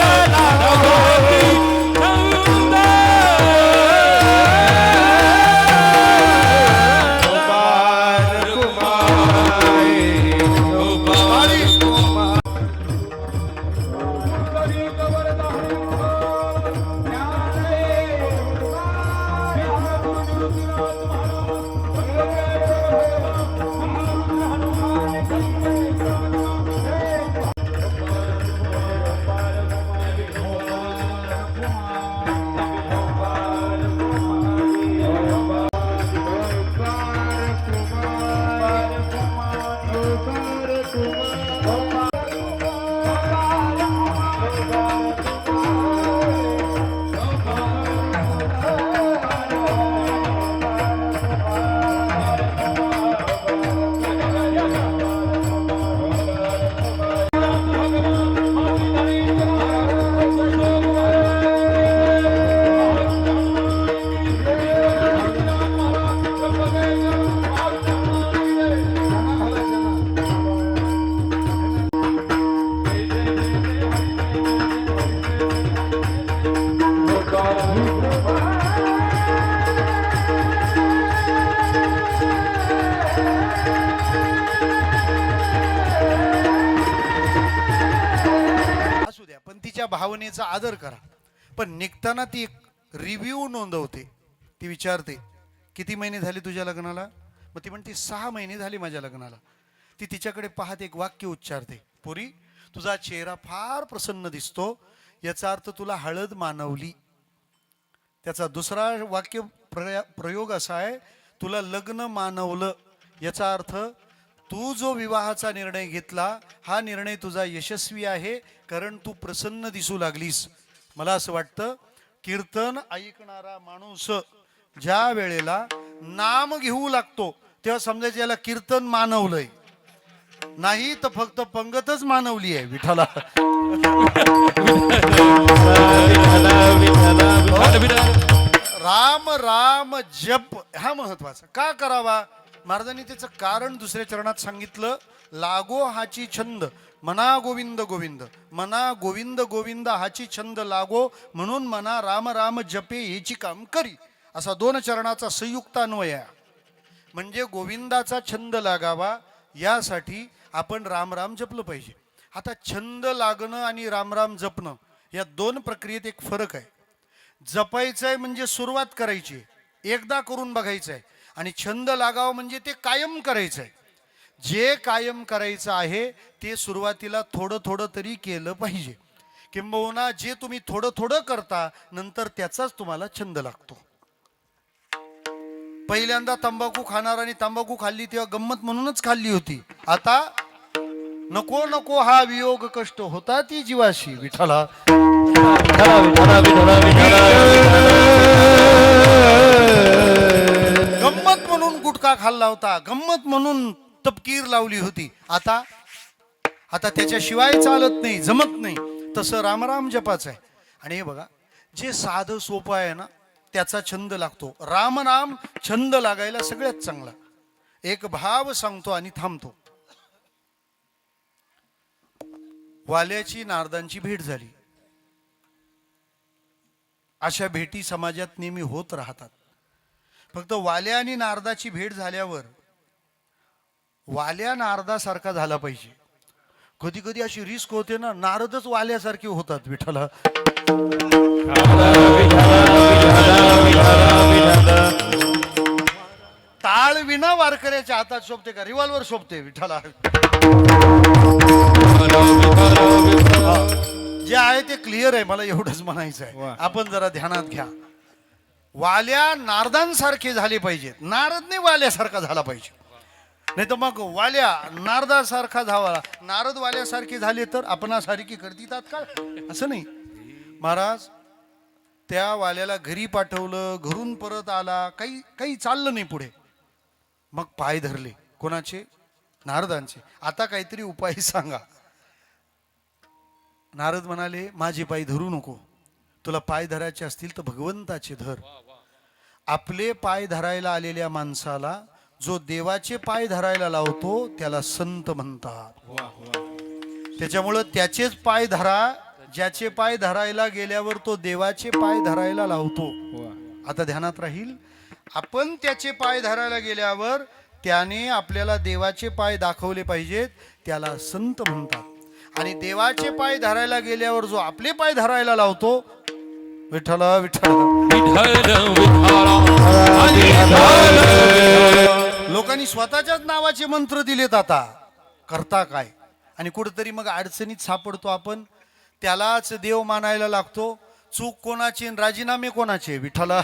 लागो हाती छंद. असू द्या, पण तिच्या भावनेचा आदर करा. पण निघताना ती एक रिव्ह्यू नोंदवते. ती विचारते किती महिने झाले तुझ्या लग्नाला? मग ती म्हणते 6 महिने झाले माझ्या लग्नाला. ती तिच्याकडे पाहत एक वाक्य उच्चारते, पुरी तुझा चेहरा फार प्रसन्न दिसतो, याचा अर्थ तुला हळद मानवली. त्याचा दुसरा वाक्य प्रयोग असा आहे, तुला लग्न मानवलं. याचा अर्थ तू जो विवाहाचा निर्णय घेतला हा निर्णय तुझा यशस्वी आहे, कारण तू प्रसन्न दिसू लागलीस. मला असं वाटतं कीर्तन ऐकणारा माणूस ज्या वेळेला नाम घेऊ लागतो तेव्हा समजायचं याला कीर्तन मानवलंय, नाही तर फक्त पंगतच मानवली आहे विठ्ठला. राम राम जप हा महत्वाचा का करावा? महाराजांनी त्याचं कारण दुसऱ्या चरणात सांगितलं. लागो हाची छंद, मना गोविंद गोविंद, मना गोविंद गोविंद हाची छंद लागो, म्हणून मना राम राम जपे हेची काम करी. असा 2 चरणाचा संयुक्त अन्वय आहे. म्हणजे गोविंदाचा छंद लागावा यासाठी आपण राम राम जपलं पाहिजे. आता छंद लागणं आणि राम राम जपणं या 2 प्रक्रियेत एक फरक आहे. जपायचं आहे म्हणजे सुरुवात करायची, एकदा करून बघायचं आहे, आणि छंद लागावं म्हणजे ते कायम करायचं आहे. जे कायम करायचं आहे ते सुरुवातीला थोडं थोडं तरी केलं पाहिजे. किंबहुना जे तुम्ही थोडं थोडं करता नंतर त्याचाच तुम्हाला छंद लागतो. पहिल्यांदा तंबाखू खाणारांनी तंबाखू खाल्ली तेव्हा गंमत म्हणूनच खाल्ली होती. आता नको नको हा वियोग कष्ट होता ती जीवाशी. विठ्ठला गंमत म्हणून गुटखा खाल्ला होता, गंमत म्हणून तपकीर लावली होती. आता त्याच्याशिवाय चालत नाही, जमत नाही. तसं रामराम जपाच आहे. आणि हे बघा, जे साधं सोपं आहे ना त्याचा छंद लागतो. रामनाम छंद लागायला सगळ्यात चांगला. एक भाव सांगतो आणि थांबतो. वाल्याची नारदांची भेट झाली. अशा भेटी समाजात नेहमी होत राहतात. फक्त वाल्या आणि नारदाची भेट झाल्यावर वाल्या नारदासारखा झाला पाहिजे. कधी कधी अशी रिस्क होते ना, नारदच वाल्यासारखे होतात. विठ्ठला टाळ विना वारकऱ्याच्या हातात शोभते का? रिव्हॉल्वर शोभते. विठ्ठला जे आहे ते क्लिअर आहे. मला एवढंच म्हणायचं आहे. वा. आपण जरा ध्यानात घ्या. वाल्या नारदांसारखे झाले पाहिजेत, नारद नाही वाल्यासारखा झाला पाहिजे. नाही तर मग वाल्या नारदासारखा झाला, नारद वाल्यासारखे झाले तर आपणासारखी करतात का? असं नाही. महाराज त्या वाल्याला घरी पाठवलं, घरून परत आला, काही चाललं नाही पुढे. मग पाय धरले. कोणाचे? नारदांचे. आता काहीतरी उपाय सांगा. नारद म्हणाले, माझे पाय धरू नको, तुला पाय धरायचे असतील तर भगवंताचे धर. आपले पाय धरायला आलेल्या माणसाला जो देवाचे पाय धरायला लावतो त्याला संत म्हणतात. त्याच्यामुळं त्याचेच पाय धरा. ज्याचे पाय धरायला गेल्यावर तो देवाचे पाय धरायला लावतो. आता ध्यानात राहील, आपण त्याचे पाय धरायला गेल्यावर त्याने आपल्याला देवाचे पाय दाखवले पाहिजेत, त्याला संत म्हणतात. आणि देवाचे पाय धरायला गेल्यावर जो आपले पाय धरायला लावतो, विठ्ठला विठ्ठल लोकांनी स्वतःच्याच नावाचे मंत्र दिलेत. आता करता काय? आणि कुठेतरी मग अडचणीत सापडतो आपण. त्यालाच देव मानायला लागतो. चूक कोणाची आणि राजीनामे कोणाचे? विठ्ठला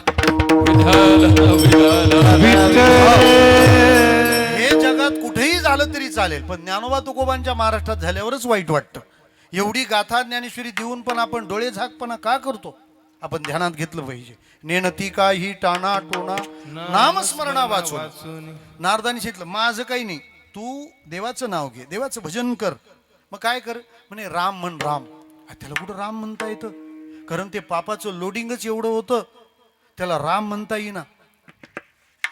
हे जगात कुठेही झालं तरी चालेल, पण ज्ञानोबा तुकोबांच्या महाराष्ट्रात झाल्यावरच वाईट वाटतं. एवढी गाथा ज्ञानेश्वरी देऊन पण आपण डोळे झाकपणा का करतो? आपण ध्यानात घेतलं पाहिजे. नेणती काही टाणा टोणा नामस्मरणा वाचून. नारदानी सांगितलं, माझं काही नाही, तू देवाचं नाव घे, देवाचं भजन कर. मग काय कर? म्हणे राम म्हण. राम त्याला कुठं राम म्हणता येतं? कारण ते पापाचं लोडिंगच एवढं होतं, त्याला राम म्हणता येईना.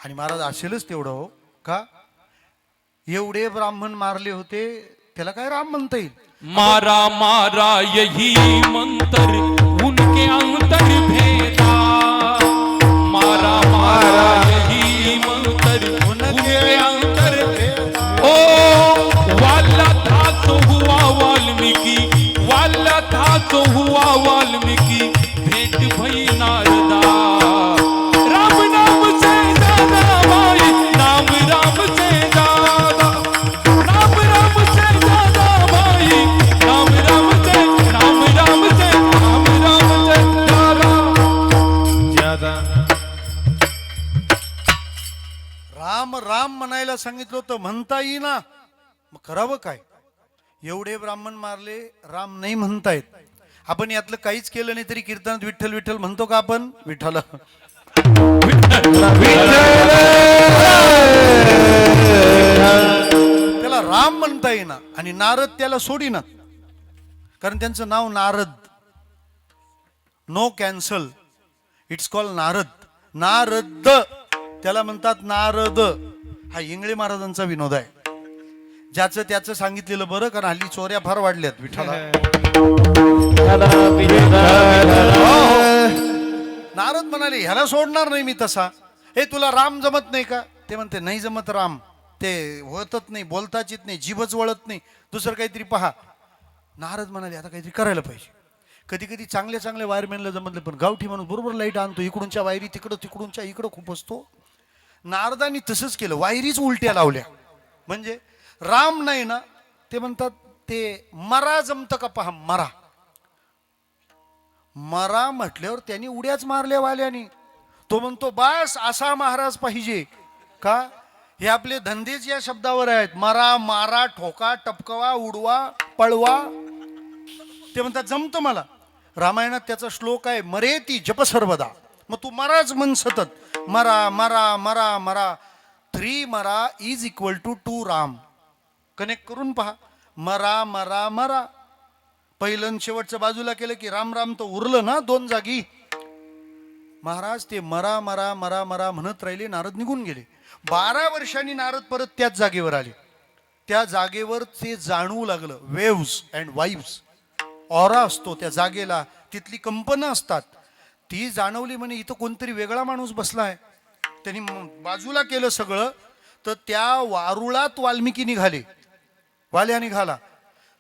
आणि महाराज असेलच तेवढं हो का? एवढे ब्राह्मण मारले होते, त्याला काय राम म्हणता येईल? मारा मारा यही मंत्र उनके अंतर भेदा. मारा मारा यही मंत्र उनके अंतर भेदा. ओ वाला था तो हुआ वाल्मीकि, वाला था तो हुआ वाल्मीकि, भेंट भई नारदा. राम नाम से ज्यादा भाई, नाम राम से ज्यादा, राम राम से ज्यादा भाई, राम राम से, राम राम से, राम राम से ज्यादा. राम राम म्हणायला सांगितलं तर म्हणता येईना, मग करावं काय? एवढे ब्राह्मण मारले, राम नाही म्हणतायत. आपण यातलं काहीच केलं नाही तरी कीर्तनात विठ्ठल विठ्ठल म्हणतो का आपण? विठ्ठल त्याला राम म्हणता येईना. आणि नारद त्याला सोडीना, कारण त्यांचं नाव Narad. No cancel, it's call Narad. Narad त्याला म्हणतात नारद. हा इंगळे महाराजांचा विनोद आहे. ज्याचं त्याचं सांगितलेलं बरं, कारण हल्ली चोऱ्या फार वाढल्यात. विठ्ठला नारद म्हणाले, ह्याला सोडणार नाही मी तसा. हे तुला राम जमत नाही का? ते म्हणते नाही जमत राम, ते होतच नाही, बोलताच येत नाही, जीभच वळत नाही, दुसरं काहीतरी पहा. नारद म्हणाले, आता काहीतरी करायला पाहिजे. कधी कधी चांगल्या चांगल्या वायरमॅनला जमतले, पण गावठी माणूस बरोबर लाईट आणतो. इकडूनच्या वायरी तिकडं, तिकडूनच्या इकडं खूप असतो. नारदांनी तसंच केलं, वायरीच उलट्या लावल्या. म्हणजे राम नाही ना, ते म्हणतात ते मरा जमतं का पहा, मरा. मरा म्हटल्यावर त्यांनी उड्याच मारल्या वाल्यानी. तो म्हणतो बास असा महाराज पाहिजे का. हे आपले धंदेच या शब्दावर आहेत. मरा, मारा, ठोका, टपकवा, उडवा, पळवा. ते म्हणतात जमतं मला. रामायणात त्याचा श्लोक आहे, मरेती जप सर्वदा. मग तू मराच म्हण सतत, मरा मरा मरा मरा. 3 मरा इज इक्वल टू 2 राम. कनेक्ट करून पहा. मरा मरा मरा. पहिलं आणि शेवटचं बाजूला केलं की राम राम तर उरलं ना 2 जागी. महाराज ते मरा मरा मरा मरा म्हणत राहिले. नारद निघून गेले. 12 वर्षांनी नारद परत त्याच जागेवर आले. त्या जागेवर ते जाणवू लागलं वेव्स अँड वाईव्स. ऑरा असतो त्या जागेला, तिथली कंपनं असतात. ती जाणवली. म्हणे इथं कोणतरी वेगळा माणूस बसलाय. त्यांनी बाजूला केलं सगळं. तर त्या वारुळात वाल्मिकी निघाले. वाल्या निघाला.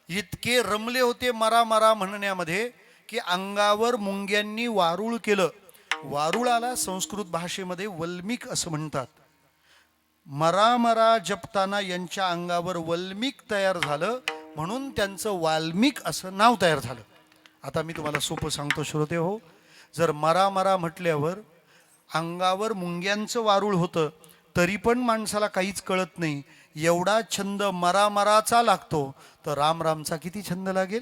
इतके रमले होते मरा मरा म्हणण्यामध्ये की अंगावर मुंग्यांनी वारुळ केलं. वारुळाला संस्कृत भाषेमध्ये वल्मिक असं म्हणतात. मरा मरा जपताना यांच्या अंगावर वल्मिक तयार झालं, म्हणून त्यांचं वाल्मिक असं नाव तयार झालं. आता मी तुम्हाला सोपं सांगतो श्रोते हो. जर मरा मरा म्हटल्यावर अंगावर मुंग्यांचं वारुळ होतं तरी पण माणसाला काहीच कळत नाही. एवढा छंद मरा मराचा लागतो तर राम रामचा किती छंद लागेल.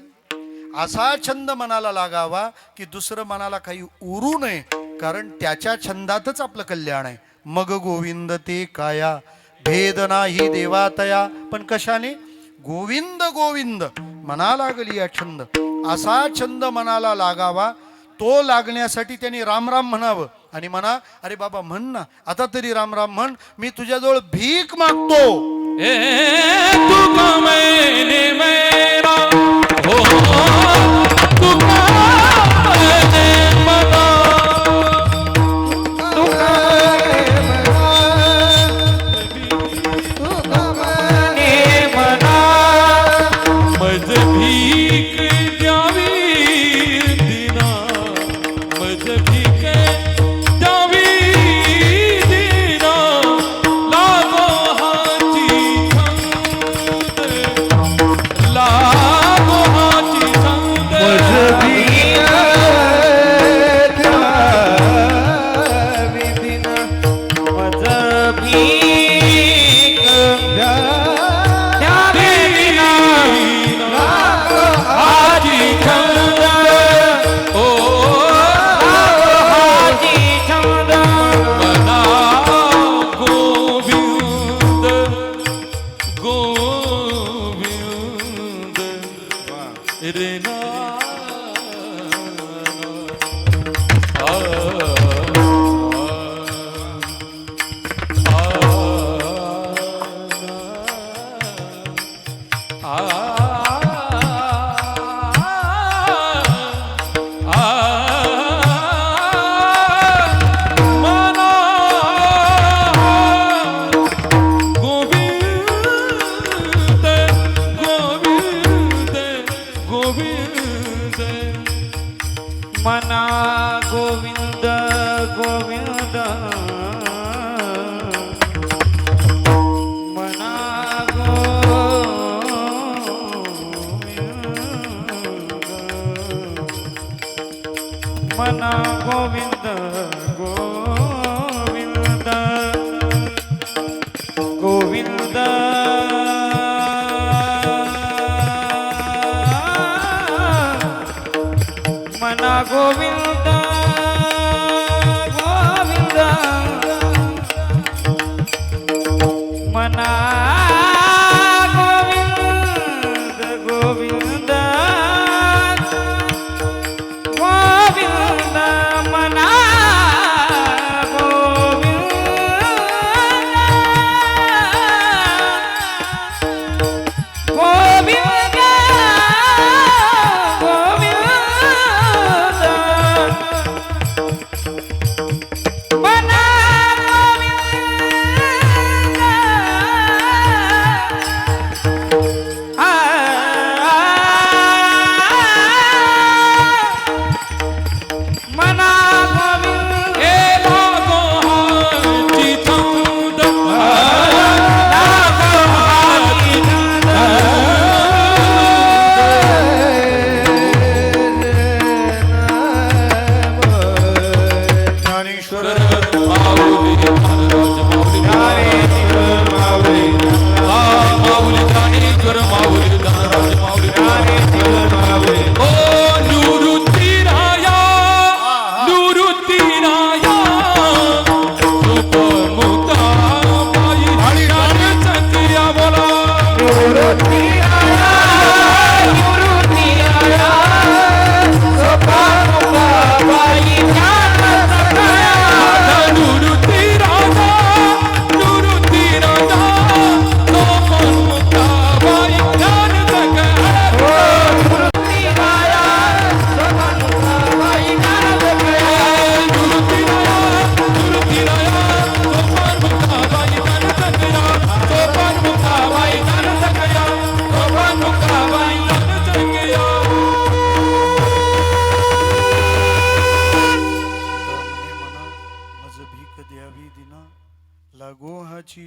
असा छंद मनाला लागावा की दुसरं मनाला काही उरू नये, कारण त्याच्या छंदातच आपलं कल्याण आहे. मग गोविंद ते काया भेद नाही देवातया. पण कशाने. गोविंद गोविंद मना लागली या छंद. असा छंद मनाला लागावा. तो लागण्यासाठी त्यांनी राम राम म्हणावं. आणि म्हणा अरे बाबा म्हण ना आता तरी राम राम म्हण, मी तुझ्याजवळ भीक मागतो. तुका मैंने मेरा हो तुका मैंने मना मज भीक द्यावी दिना मज भीक द्यावी दिना लागो हाची छंद लागो हाची छंद हाची छंद ओ मना गोविंद गोविंद रे ना मना गोविंद गोविंद गोविंद मना गोविंद गोविंद मना गोविंद मना गोविंद गोविंद गोविंद मना गोविंद गोविंद मना गोविंद गोविंद गोविंद मना गोविंद गोविंद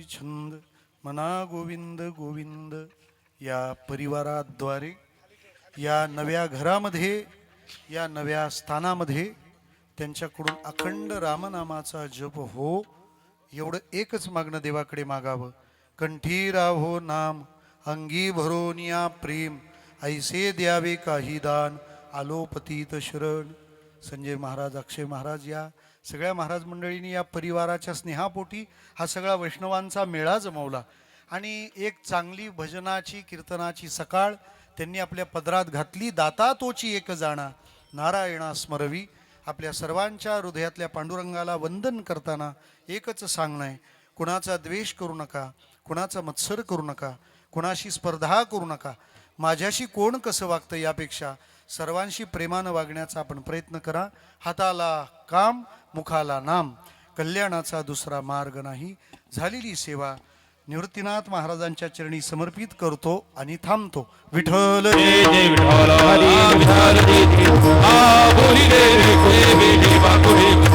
छंद मना गोविंद गोविंद या परिवाराद्वारे या नव्या घरामध्ये या नव्या स्थानामध्ये त्यांच्याकडून अखंड रामनामाचा जप हो, एवढं एकच मागणं देवाकडे मागावं. कंठी राहो नाम अंगी भरोनिया प्रेम, ऐसे द्यावे काही दान आलो पतित शरण. संजय महाराज, अक्षय महाराज या सगळ्या महाराज मंडळींनी या परिवाराच्या स्नेहापोटी हा सगळा वैष्णवांचा मेळा जमवला आणि एक चांगली भजनाची कीर्तनाची सकाळ त्यांनी आपल्या पदरात घातली. दाता तोची एक जाणा नारायणा स्मरवी. आपल्या सर्वांच्या हृदयातल्या पांडुरंगाला वंदन करताना एकच सांगणं आहे, कुणाचा द्वेष करू नका, कुणाचा मत्सर करू नका, कुणाशी स्पर्धा करू नका. माझ्याशी कोण कसं वागतं यापेक्षा सर्वांशी प्रेमानं वागण्याचा आपण प्रयत्न करा. हाताला काम, मुखाला नाम, कल्याणाचा दुसरा मार्ग नाही. झालेली सेवा निवृत्तीनाथ महाराजांच्या चरणी समर्पित करतो आणि थांबतो. विठ्ठल जय जय विठ्ठल, विठ्ठल जय जय. आ बोली रे रे, रे रे, रे रे, रे रे.